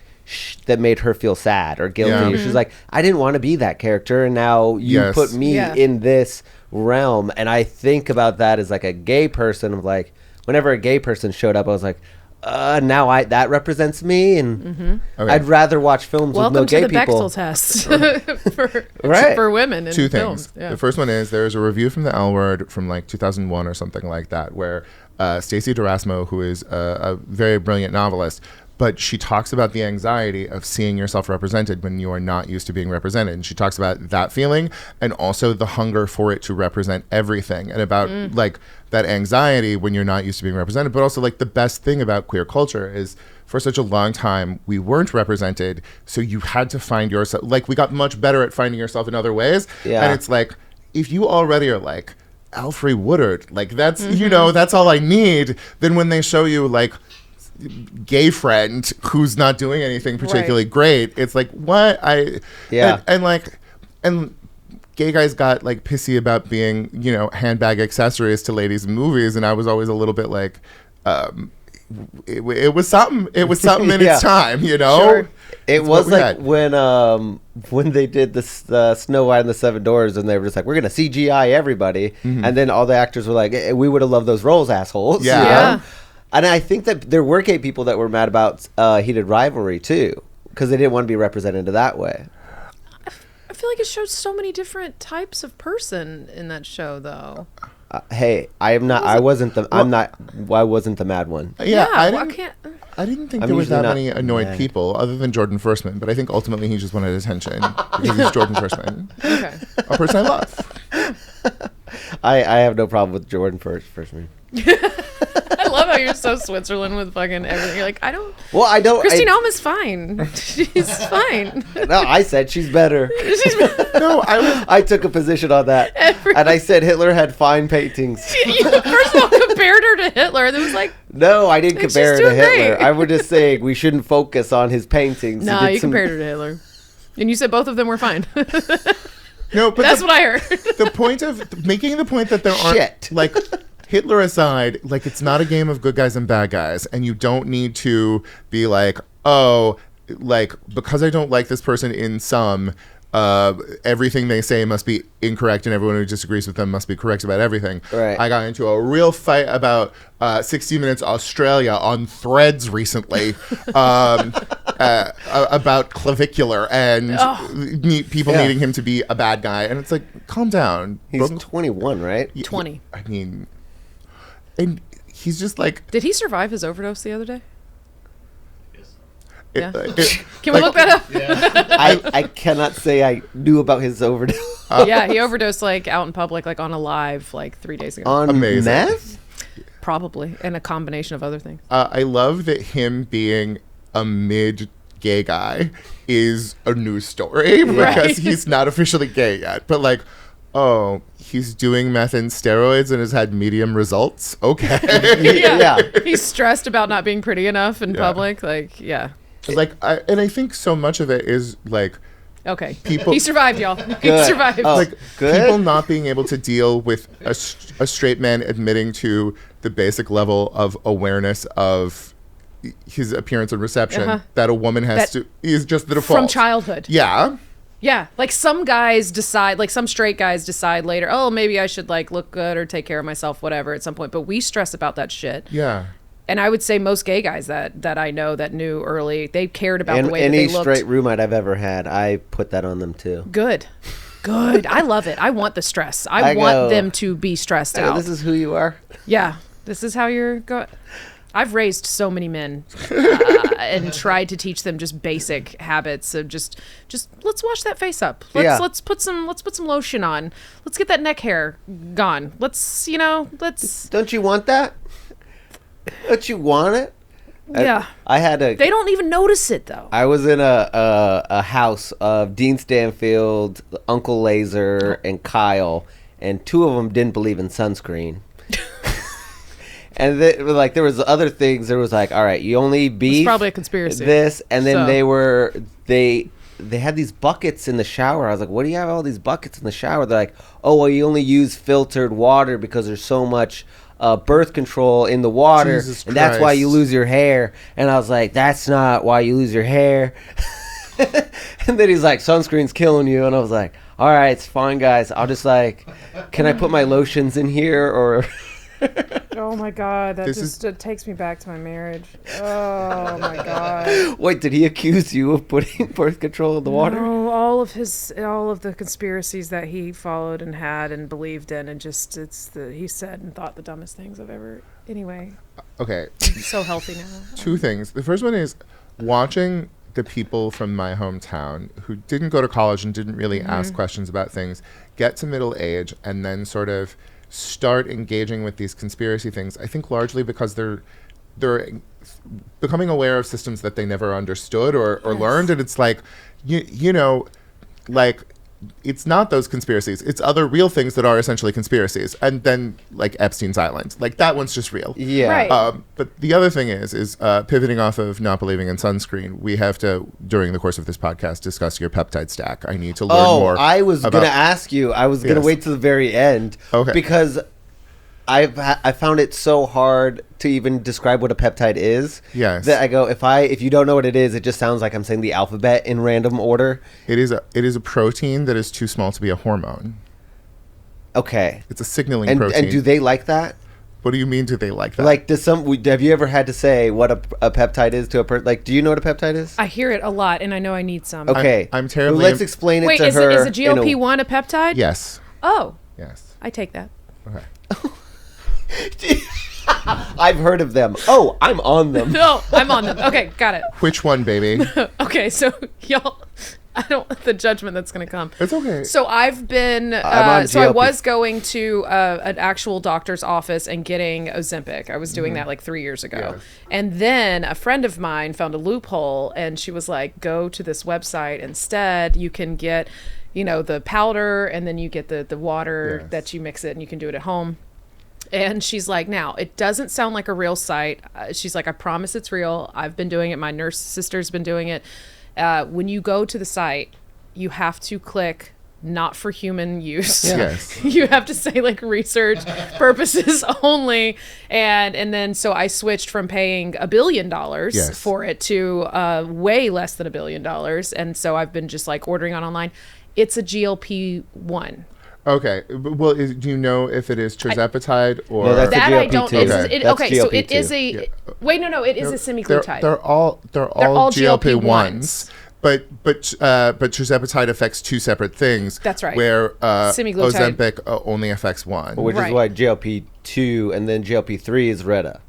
that made her feel sad or guilty. Yeah. She's like, I didn't want to be that character, and now you Yes. put me Yeah. in this realm. And I think about that as like a gay person of like, whenever a gay person showed up, I was like, now that represents me, and Okay. I'd rather watch films Welcome with no gay to the people. Bechtel test for Right. for women in Two films. things. Yeah. The first one is there's a review from the L Word from like 2001 or something like that, where Stacey Derasmo, who is a very brilliant novelist, but she talks about the anxiety of seeing yourself represented when you are not used to being represented. And she talks about that feeling and also the hunger for it to represent everything, and about like that anxiety when you're not used to being represented. But also like the best thing about queer culture is for such a long time we weren't represented, so you had to find yourself. Like we got much better at finding yourself in other ways. Yeah. And it's like, if you already are like Alfre Woodard, like that's you know, that's all I need. Then when they show you like gay friend who's not doing anything particularly great, it's like, what? And gay guys got like pissy about being, you know, handbag accessories to ladies in movies, and I was always a little bit like, it was something in Yeah. its time, you know. Sure. It It's was what we like had. when they did the Snow White and the Seven Dwarfs, and they were just like, we're gonna CGI everybody, and then all the actors were like, we would have loved those roles, assholes. Yeah. you know? Yeah. And I think that there were gay people that were mad about heated rivalry too, because they didn't want to be represented that way. I feel like it showed so many different types of person in that show, though. Hey, I am not. I wasn't the. I'm not. I wasn't the mad one. Yeah, I I didn't, can't. I didn't think I'm there was usually that not many annoyed mad. people other than Jordan Firstman, but I think ultimately he just wanted attention because he's Jordan Firstman, Okay. a person I love. I have no problem with Jordan Firstman. I love how you're so Switzerland with fucking everything. You're like, I don't. Well, I don't. Christine Alma's fine. She's fine. No, I said she's better. No, I was. I took a position on that, and I said Hitler had fine paintings. You first of all compared her to Hitler. And it was like, No, I didn't Like, compare her she's to doing Hitler. great. I was just saying we shouldn't focus on his paintings. He nah, did you some- compared her to Hitler. And you said both of them were fine. No, but That's what I heard. the point of making the point that there aren't Shit. like Hitler aside, like it's not a game of good guys and bad guys, and you don't need to be like, oh, like because I don't like this person in some, everything they say must be incorrect, and everyone who disagrees with them must be correct about everything. Right. I got into a real fight about 60 Minutes Australia on Threads recently about clavicular and people Yeah. needing him to be a bad guy, and it's like, calm down. He's Bro- 21, right? 20. I mean, and he's just like, Did he survive his overdose the other day? Yeah. Can we look that up? I cannot say I knew about his overdose. Yeah, he overdosed like out in public, like on a live, like 3 days ago. On Amazing. meth? Probably, and a combination of other things. I love that him being a mid-gay guy is a news story because he's not officially gay yet. But like, oh, he's doing meth and steroids and has had medium results? Okay. Yeah. He's stressed about not being pretty enough in public. Like, yeah. Like, I think so much of it is like, Okay. People- He survived, y'all. He Good. survived. Oh. like Good. people not being able to deal with a straight man admitting to the basic level of awareness of his appearance and reception that a woman has That- to is just the default From childhood. Yeah. Yeah, like some guys decide, like some straight guys decide later, oh, maybe I should like look good or take care of myself, whatever, at some point. But we stress about that shit. Yeah. And I would say most gay guys that I know that knew early, they cared about And the way any that they looked. straight roommate I've ever had, I put that on them too. Good. I love it. I want the stress. I want go, them to be stressed "Hey, out. this is who you are. Yeah, this is how you're going. I've raised so many men and tried to teach them just basic habits of just let's wash that face up. Let's put some lotion on. Let's get that neck hair gone. Let's. Don't you want that? Don't you want it? Yeah. I had a. They don't even notice it though. I was in a house of Dean Stanfield, Uncle Laser, and Kyle, and two of them didn't believe in sunscreen. And like there was other things. There was like, all right, you only beef. probably a conspiracy. This, and then So- they had these buckets in the shower. I was like, what do you have all these buckets in the shower? They're like, oh, well, you only use filtered water because there's so much birth control in the water, Jesus and that's why Christ. you lose your hair. And I was like, that's not why you lose your hair. And then he's like, sunscreen's killing you. And I was like, all right, it's fine, guys. I'll just like, can I put my lotions in here or? Oh my god, that This just it takes me back to my marriage. Oh my god. Wait, did he accuse you of putting birth control in the water? No, all of the conspiracies that he followed and had and believed in, and just he said and thought the dumbest things I've ever. Anyway, Okay. I'm so healthy now. Two things. The first one is watching the people from my hometown who didn't go to college and didn't really ask questions about things get to middle age and then sort of start engaging with these conspiracy things. I think largely because they're becoming aware of systems that they never understood or learned, and it's like you know, like it's not those conspiracies, it's other real things that are essentially conspiracies. And then like Epstein's Island, like that one's just real. Yeah. Right. But the other thing is pivoting off of not believing in sunscreen, we have to, during the course of this podcast, discuss your peptide stack. I need to learn more. I was about- going to ask you. I was going to Yes. wait to the very end. Okay. Because I found it so hard to even describe what a peptide is. Yes. That I go, if you don't know what it is, it just sounds like I'm saying the alphabet in random order. It is a protein that is too small to be a hormone. Okay. It's a signaling And protein. and do they like that? What do you mean? Do they like that? Like, have you ever had to say what a peptide is to a person? Like, do you know what a peptide is? I hear it a lot, and I know I need some. Okay. I'm terribly Well, let's explain it Wait, to is her. a in GLP-1 a peptide? Yes. Oh, Yes. I take that. Okay. I've heard of them. Oh, I'm on them. No, I'm on them. Okay, got it. Which one, baby? Okay, so y'all, I don't the judgment that's gonna come. It's okay. So I've been, on so I GLP. was going to an actual doctor's office and getting Ozempic. I was doing that like 3 years ago. Yes. And then a friend of mine found a loophole and she was like, go to this website instead. You can get, the powder and then you get the water Yes. that you mix it and you can do it at home. And she's like, now, it doesn't sound like a real site. She's like, I promise it's real. I've been doing it. My nurse sister's been doing it. When you go to the site, you have to click not for human use. Yes. You have to say like research purposes only. And then so I switched from paying $1 billion Yes. for it to way less than $1 billion. And so I've been just like ordering on online. It's a GLP-1. Okay. Well, do you know if it is tirzepatide or? No, that's a That I don't. GLP-2. Okay, so it GLP-2. is a. Wait, no, it is a semiglutide. They're all GLP-1s. But tirzepatide affects two separate things. That's right. Where Semaglutide. Ozempic only affects one. Which Right. is why GLP-2 and then GLP-3 is Retta.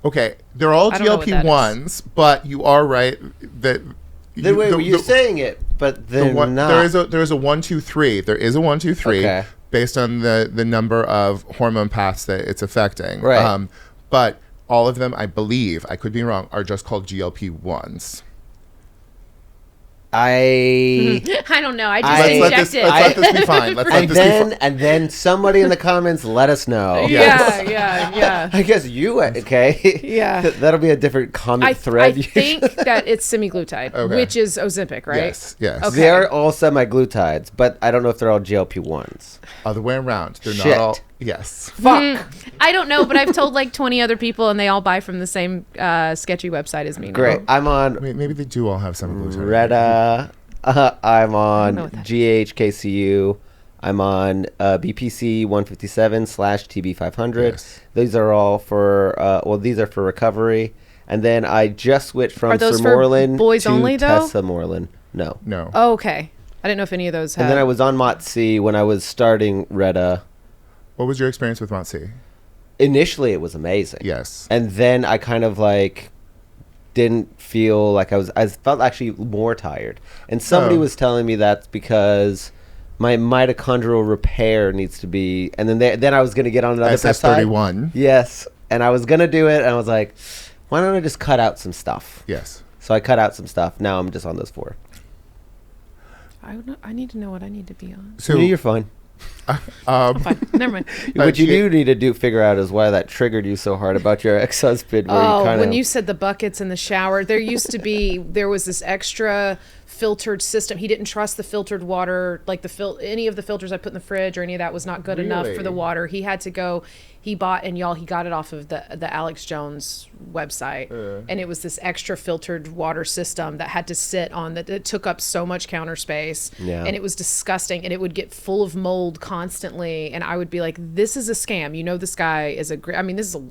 Okay, they're all I don't know what that GLP-1s, but you are right that The way you're saying it, but they're not. There is a 1, 2, 3. There is a 1, 2, 3 Okay. based on the number of hormone paths that it's affecting. Right. But all of them, I believe, I could be wrong, are just called GLP-1s. I don't know. I just Let's injected. let this be fine. Let's let this be fine. And then somebody in the comments let us know. Yeah. I guess you okay. Yeah. That'll be a different comment thread. I think that it's semaglutide, Okay. which is Ozempic, right? Yes. Okay. They're all semaglutides, but I don't know if they're all GLP-1s. Other way around. They're Shit. not all. Yes. Fuck. I don't know, but I've told like 20 other people, and they all buy from the same sketchy website as me. Now. Great. I'm on Wait, maybe they do all have semaglutide. Retta. I'm on know what that GHKCU. I'm on BPC 157/TB500. Yes. These are all for these are for recovery. And then I just switched from Are those Sir for Moreland boys to only, though? Tessa Moreland. No. No. Oh, okay. I didn't know if any of those had. And then I was on Motzi when I was starting Retta. What was your experience with Montse? Initially, it was amazing. Yes. And then I kind of like didn't feel like I felt actually more tired. And somebody Oh. was telling me that's because my mitochondrial repair needs to be, and then I was going to get on another peptide. SS31. Yes. And I was going to do it, and I was like, why don't I just cut out some stuff? Yes. So I cut out some stuff. Now I'm just on those 4. I need to know what I need to be on. So You're fine. Fine. Never mind. What you do need to figure out is why that triggered you so hard about your ex-husband. Where you kind When you said the buckets in the shower, there was this extra filtered system. He didn't trust the filtered water, like any of the filters I put in the fridge or any of that was not good enough for the Really? water. He had to go. He bought, and y'all, he got it off of the Alex Jones website, and it was this extra filtered water system that had to sit on that. It took up so much counter space, Yeah. and it was disgusting, and it would get full of mold constantly, and I would be like, "This is a scam." You know, this guy is I mean, this is a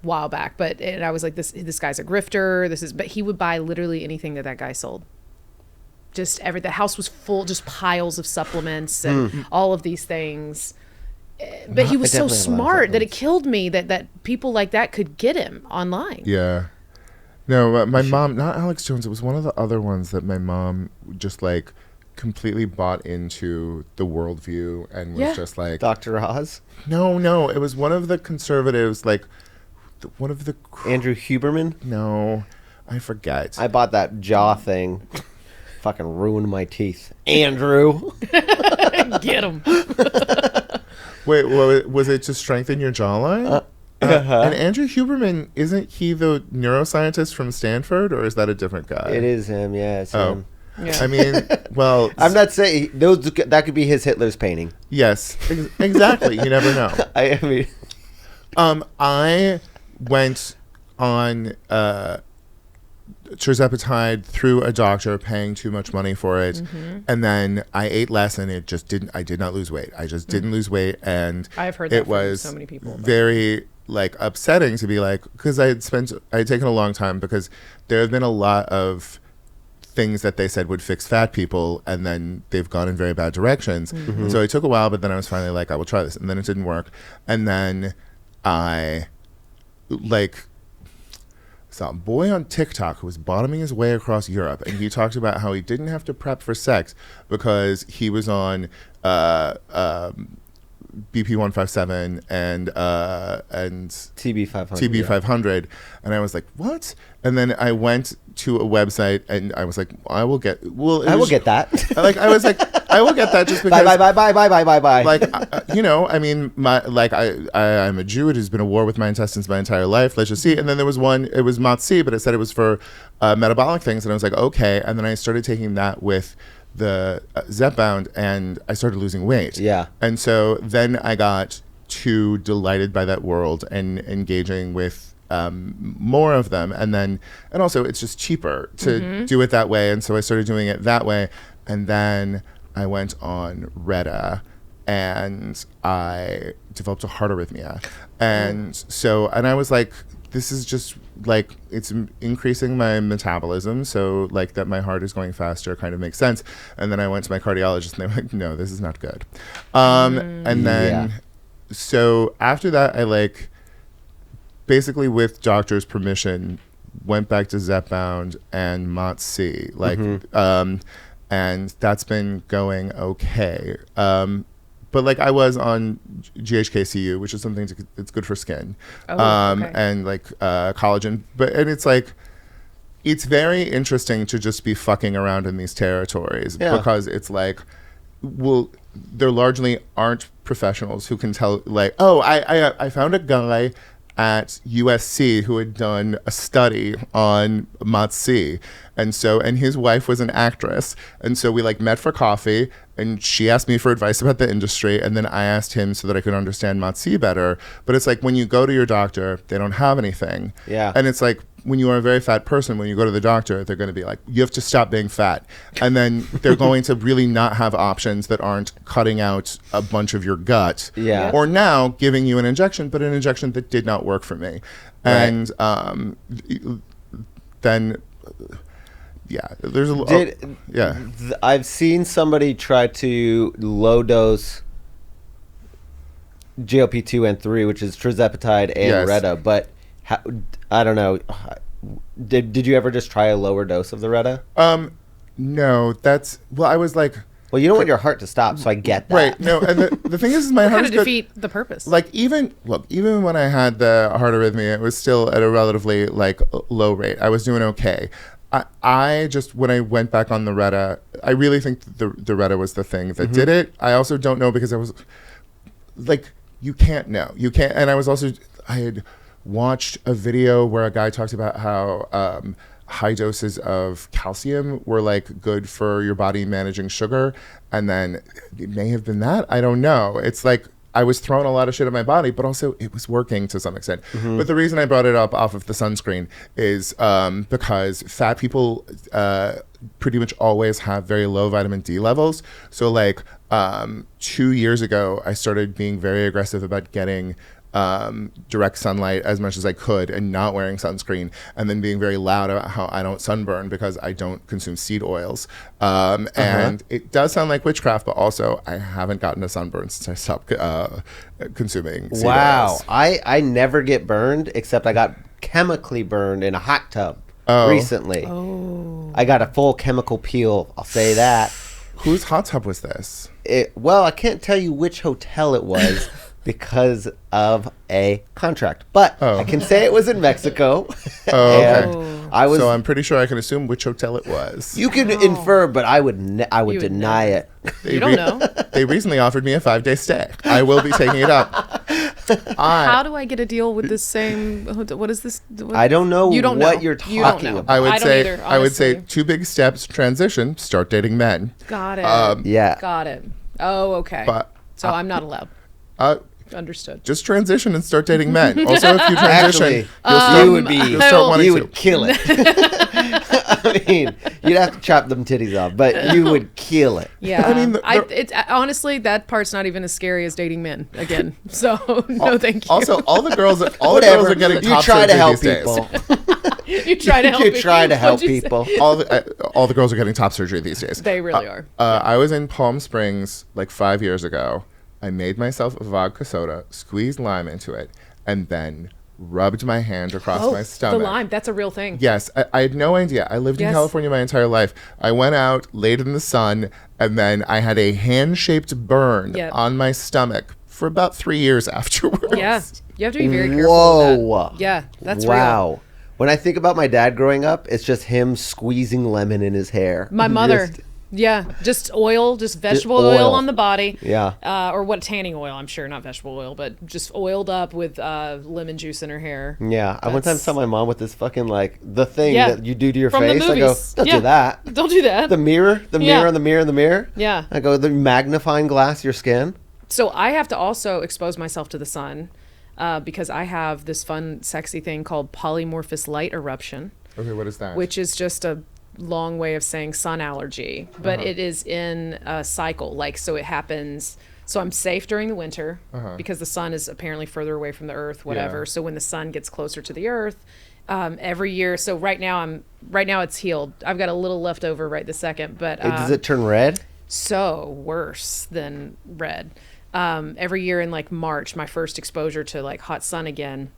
while back, and I was like, this guy's a grifter. But he would buy literally anything that guy sold. Just the house was full, just piles of supplements and all of these things. But he was so definitely have a lot of smart that it supplements. killed me that people like that could get him online. Yeah. No, my mom, not Alex Jones. It was one of the other ones that my mom just like completely bought into the worldview and was Yeah. just like, Dr. Oz, no. It was one of the conservatives, like one of the. Andrew Huberman. No, I forget. I bought that jaw thing. Fucking ruined my teeth. Andrew. Get him. Wait, was it to strengthen your jawline? And Andrew Huberman, isn't he the neuroscientist from Stanford, or is that a different guy? It is him, yeah. It's Oh. him. Yeah. I mean, well, I'm not saying that could be his Hitler's painting. yes, exactly. You never know. I mean, I went on tirzepatide through a doctor, paying too much money for it, and then I ate less, and it just didn't. I did not lose weight. I just didn't lose weight, and I've heard that it from was so many people, but- very like upsetting to be like, because I had taken a long time, because there have been a lot of things that they said would fix fat people, and then they've gone in very bad directions. So it took a while, but then I was finally like, I will try this, and then it didn't work, and then I saw a boy on TikTok who was bottoming his way across Europe, and he talked about how he didn't have to prep for sex because he was on BP 157 and TB 500. TB 500, and I was like, what? And then I went to a website, and I was like, I will get that. Like, I was like, I will get that just because. Bye. Like, I mean, I'm a Jew. It has been a war with my intestines my entire life. Let's just see. And then there was one, it was Matzi, but it said it was for metabolic things. And I was like, okay. And then I started taking that with the Zepbound, and I started losing weight. Yeah. And so then I got too delighted by that world and engaging with more of them. And also it's just cheaper to do it that way. And so I started doing it that way. And then I went on Retta, and I developed a heart arrhythmia. And I was like, this is just like, it's increasing my metabolism, so like that my heart is going faster kind of makes sense. And then I went to my cardiologist, and they were like, no, this is not good. And then, so after that, I like basically with doctor's permission, went back to Zepbound and Mott C. Like, and that's been going okay. But like I was on GHKCU, which is something it's good for skin, okay. and like collagen. And it's like, it's very interesting to just be fucking around in these territories because it's like, well, there largely aren't professionals who can tell, like, oh, I found a guy at USC who had done a study on Mott C. And his wife was an actress. And so we like met for coffee and she asked me for advice about the industry. And then I asked him so that I could understand Mott C better. But it's like when you go to your doctor, they don't have anything. Yeah. And it's like when you are a very fat person, when you go to the doctor, they're going to be like, you have to stop being fat. And then they're going to really not have options that aren't cutting out a bunch of your gut. Yeah. Or now giving you an injection, but an injection that did not work for me. And then... yeah, there's a I've seen somebody try to low dose GLP-2 and 3, which is tirzepatide and Retta, but I don't know. Did you ever just try a lower dose of the Retta? No, I was like, well, you don't want your heart to stop, so I get that. Right. No, and the thing is my heart Kind is of defeat the purpose. Like even when I had the heart arrhythmia, it was still at a relatively like low rate. I was doing okay. I just, when I went back on the Retta, I really think the Retta was the thing that did it. I also don't know because I was like, you can't know. You can't. And I had watched a video where a guy talked about how high doses of calcium were like good for your body managing sugar. And then it may have been that. I don't know. It's like, I was throwing a lot of shit at my body, but also it was working to some extent. But the reason I brought it up off of the sunscreen is because fat people pretty much always have very low vitamin D levels. So like 2 years ago, I started being very aggressive about getting direct sunlight as much as I could and not wearing sunscreen, and then being very loud about how I don't sunburn because I don't consume seed oils. And it does sound like witchcraft, but also I haven't gotten a sunburn since I stopped consuming seed oils. I never get burned, except I got chemically burned in a hot tub recently. I got a full chemical peel, I'll say that. Whose hot tub was this? Well, I can't tell you which hotel it was because of a contract, but I can say it was in Mexico. Okay. So I'm pretty sure I can assume which hotel it was. You can infer, but I would deny it. You don't know. They recently offered me a 5-day stay. I will be taking it up. How do I get a deal with this same? What is this? I don't know You don't what know. you're You don't talking know. about. I would I don't say either, I would say honestly. 2 big steps: transition, start dating men. Got it. Yeah. Got it. Oh, okay. But So I'm not allowed. Understood. just transition and start dating men. Also, if you transition, Actually, you'll start wanting you to. would kill it. I mean, you'd have to chop them titties off, but you would kill it. Yeah. I mean, it's honestly, that part's not even as scary as dating men again. So no, thank you. Also, all the girls are getting You top try to surgery help these days. people. you try to help. You try to help What'd you say? people. All the girls are getting top surgery these days. They really are. I was in Palm Springs like 5 years ago. I made myself a vodka soda, squeezed lime into it, and then rubbed my hand across my stomach. The lime, that's a real thing. Yes, I had no idea. I lived in California my entire life. I went out, laid in the sun, and then I had a hand-shaped burn on my stomach for about 3 years afterwards. Yeah, you have to be very careful with that. Yeah, that's real. When I think about my dad growing up, it's just him squeezing lemon in his hair. My mother. Just oil, just vegetable oil on the body. Yeah. Or what, tanning oil, I'm sure, not vegetable oil, but just oiled up with lemon juice in her hair. Yeah. I one time saw my mom with this fucking, like, the thing that you do to your From face. the movies. I go, don't do that. Don't do that. The mirror on the mirror. Yeah. I go, the magnifying glass your skin. So I have to also expose myself to the sun because I have this fun, sexy thing called polymorphous light eruption. Okay, what is that? Which is just a long way of saying sun allergy, but it is in a cycle. Like, so it happens. So I'm safe during the winter because the sun is apparently further away from the earth, whatever. Yeah. So when the sun gets closer to the earth, every year. So right now it's healed. I've got a little left over right this second, but Does it turn red? So worse than red. Every year in like March, my first exposure to like hot sun again,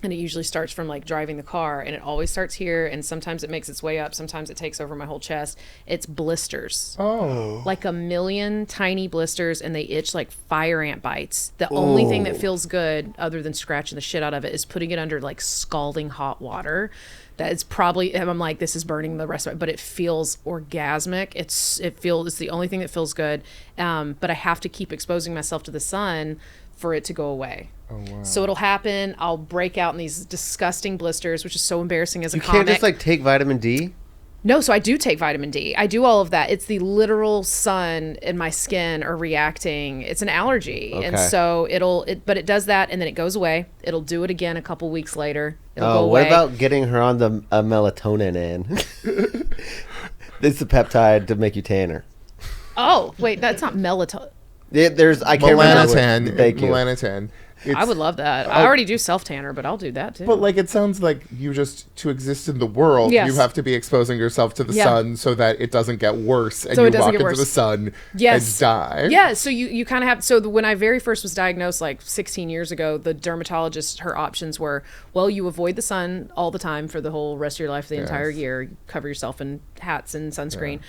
And it usually starts from like driving the car, and it always starts here, and sometimes it makes its way up, sometimes it takes over my whole chest. It's blisters. Oh. Like a million tiny blisters, and they itch like fire ant bites. The only thing that feels good, other than scratching the shit out of it, is putting it under like scalding hot water. That is probably, I'm like, this is burning the rest of it, but it feels orgasmic. It's the only thing that feels good. But I have to keep exposing myself to the sun for it to go away. Oh, wow. So it'll happen. I'll break out in these disgusting blisters, which is so embarrassing as a You comic. can't just like take vitamin D. No, so I do take vitamin D. I do all of that. It's the literal sun and my skin are reacting. It's an allergy. Okay. And so but it does that and then it goes away. It'll do it again a couple weeks later. It'll go What away. about getting her on the melatonin in? It's a peptide to make you tanner. Oh, wait, that's not melatonin. I can't remember. Melanotan. Thank you. Melanotan. I would love that. I already do self-tanner, but I'll do that too. But like it sounds like you just to exist in the world, Yes. you have to be exposing yourself to the Yeah. sun so that it doesn't get worse and So you it doesn't walk get into worse. the sun Yes. and die. Yeah, so you kind of have, when I very first was diagnosed like 16 years ago, the dermatologist, her options were, well, you avoid the sun all the time for the whole rest of your life, the entire year, you cover yourself in hats and sunscreen.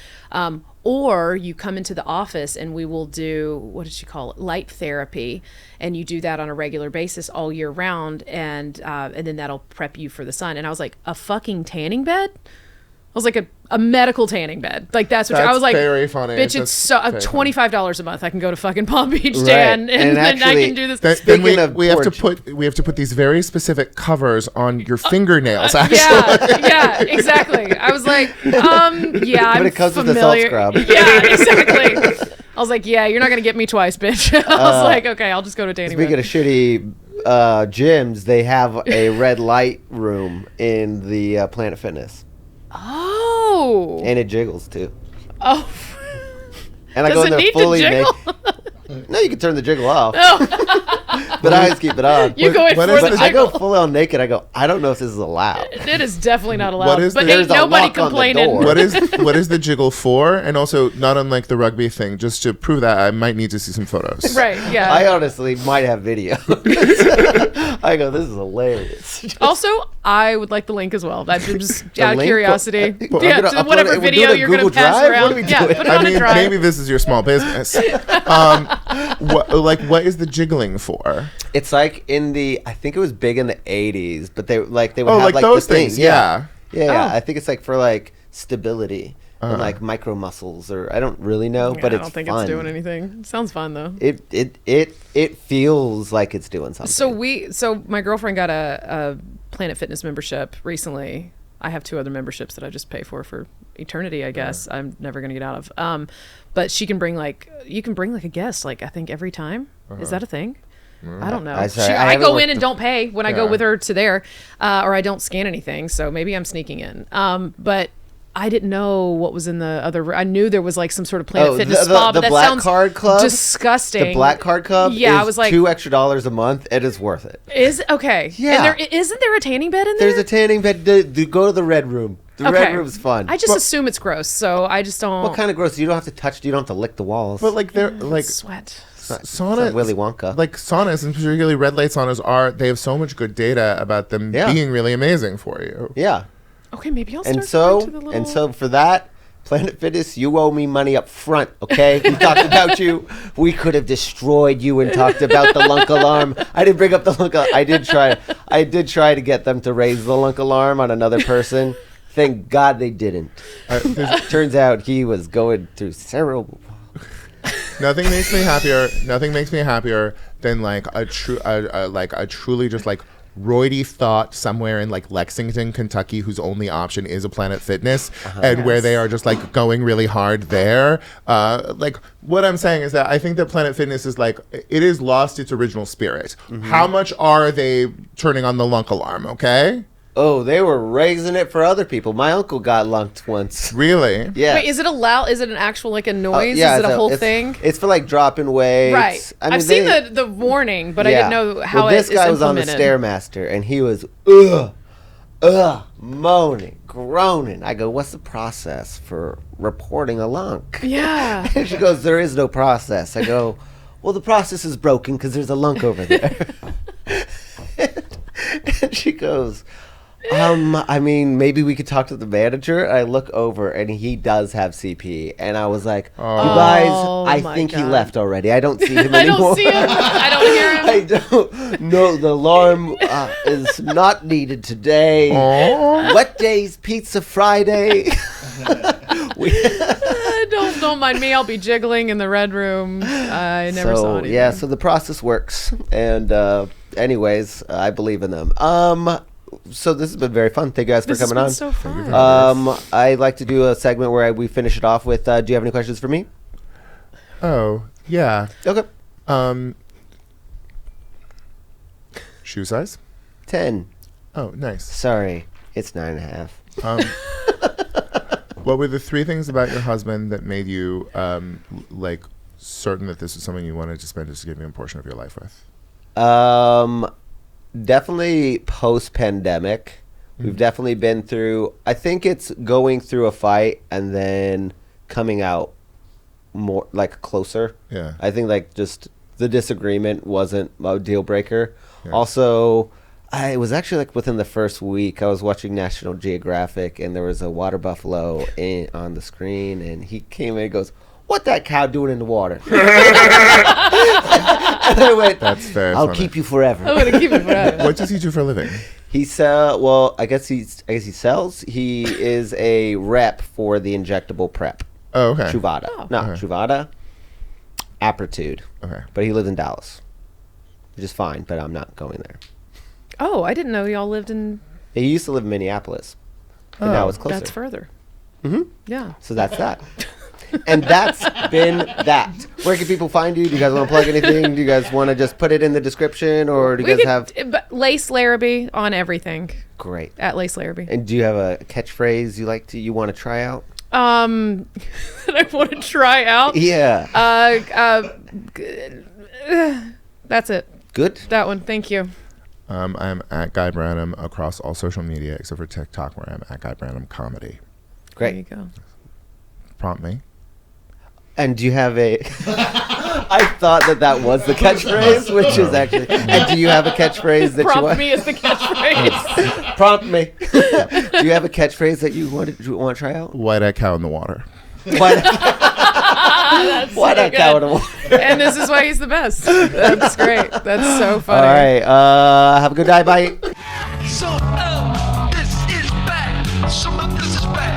Or you come into the office and we will do, what did she call it? Light therapy. And you do that on a regular basis all year round. And then that'll prep you for the sun. And I was like, a fucking tanning bed? I was like a medical tanning bed. Like that's what I was like. Very funny. Bitch, That's it's so very funny. $25 a month. I can go to fucking Palm Beach Right. tan and then I actually, can do this. Then Speaking of we have to porch- put these very specific covers on your fingernails. Actually, Yeah, exactly. I was like, yeah, But I'm it comes with a salt familiar. scrub. Yeah, exactly. I was like, yeah, you're not gonna get me twice, bitch. I was like, okay, I'll just go to a tanning Speaking bed. of shitty gyms, they have a red light room in the Planet Fitness, Oh. and it jiggles too. Oh. And I Does go in it there need to fully jiggle? No, you can turn the jiggle off. But I always keep it on. You go in what for is the the I go jiggle. full on naked. I go, I don't know if this is allowed. It is definitely not allowed. What is but the- ain't There's a nobody lock on the complaining. door. what is the jiggle for? And also, not unlike the rugby thing, just to prove that, I might need to see some photos. Right, yeah. I honestly might have video. I go, this is hilarious. Also, I would like the link as well. That's just out of link? curiosity. Well, Yeah, I'm gonna to upload whatever it. We're video doing a you're going to Google pass Drive? around. What are we Yeah, doing? put it I on a mean, drive. maybe this is your small business. What is the jiggling for? It's like in the, I think it was big in the 80s, but they would Oh, have like like those the thing. things, yeah. Yeah. Oh. I think it's like for like stability and like micro muscles, or I don't really know, Yeah, but I it's don't think fun. it's doing anything. Sounds fun though. It feels like it's doing something. So my girlfriend got a Planet Fitness membership recently. I have 2 other memberships that I just pay for eternity, I guess. I'm never going to get out of. But you can bring like a guest, like I think every time. Is that a thing? I don't know. I I go haven't in and don't pay when I go Yeah. with her to there, or I don't scan anything. So maybe I'm sneaking in. But I didn't know what was in the other. I knew there was like some sort of Planet Fitness spa, but that Black sounds Card Club, disgusting. The Black Card Club. Yeah, is I was like, $2 extra a month. It is worth it. is okay. Yeah. And isn't there a tanning bed in there? There's a tanning bed. Go to the red room. The red room's fun. I just assume it's gross, so I just don't. What kind of gross? You don't have to touch. You don't have to lick the walls. But like they're like sweat? saunas, not Willy Wonka. Like saunas, and particularly red light saunas, they have so much good data about them Yeah. being really amazing for you. yeah. Okay, maybe I'll start And so, going to the little... and so for that, Planet Fitness, you owe me money up front, okay? We talked about you. We could have destroyed you and talked about the lunk alarm. I didn't bring up the lunk alarm. I did try to get them to raise the lunk alarm on another person. Thank God they didn't. Turns out he was going through several... Nothing makes me happier than like a truly just like roidy thought somewhere in like Lexington, Kentucky, whose only option is a Planet Fitness, and where they are just like going really hard there. Like what I'm saying is that I think that Planet Fitness is like, it has lost its original spirit. How much are they turning on the lunk alarm? Okay, Oh, they were raising it for other people. My uncle got lunked once. really? Yeah. Wait, is it is it an actual like a noise? Yeah, is it a whole it's- thing? It's for like dropping weights. Right. I mean, I've seen the warning, but I didn't know how well, it this is guy was on the implemented. Stairmaster, and he was moaning, groaning. I go, what's the process for reporting a lunk? Yeah. And she goes, there is no process. I go, well, the process is broken because there's a lunk over there. And She goes, I mean, maybe we could talk to the manager. I look over, and he does have CP. And I was like, you guys, I my think he God. left already. I don't see him I anymore. don't see him. I don't hear him. I don't. No, the alarm is not needed today. Wet days, pizza Friday. Don't mind me. I'll be jiggling in the red room. I never saw anything. Yeah, so the process works. And anyways, I believe in them. So this has been very fun. Thank you guys for This has coming been on. so fun. I like to do a segment where we finish it off with, do you have any questions for me? Oh, yeah. Okay. Shoe size? 10. Oh, nice. Sorry, it's 9.5. What were the 3 things about your husband that made you like certain that this was something you wanted to spend a significant portion of your life with? Definitely post-pandemic. We've definitely been through, I think it's going through a fight and then coming out more, like, closer. Yeah. I think, like, just the disagreement wasn't a deal breaker. Yeah. Also, it was actually, like, within the first week, I was watching National Geographic, and there was a water buffalo on the screen, and he came in and goes, "What that cow doing in the water?" And I went, That's very "I'll funny. keep you forever." I'm gonna keep it forever. What does he do for a living? He well, I guess he sells. He is a rep for the injectable prep. Oh, okay. Truvada. Oh. No, Okay. Truvada. Aptitude. Okay. But he lives in Dallas. Which is fine, but I'm not going there. Oh, I didn't know y'all lived in. He used to live in Minneapolis. And now it's closer. That's further. Mhm. Yeah. So that's that. And that's been that. Where can people find you? Do you guys want to plug anything? Do you guys want to just put it in the description, or do you guys have? Lace Larrabee on everything. Great. At Lace Larrabee. And do you have a catchphrase you want to try out? That I want to try out. Yeah. That's it. Good. That one. Thank you. I'm at Guy Branum across all social media except for TikTok, where I'm at Guy Branum Comedy. Great. There you go. Prompt me. And do you have a? I thought that was the catchphrase, which is actually. And do you have a catchphrase that you Prompt want? me as the catchphrase. Prompt me. Do you have a catchphrase that you want to try out? White-eyed cow in the water. Why not cow in the water? And this is why he's the best. That's great. That's so All funny. right. Have a good night. Bye. So, this is back. Some of this is back.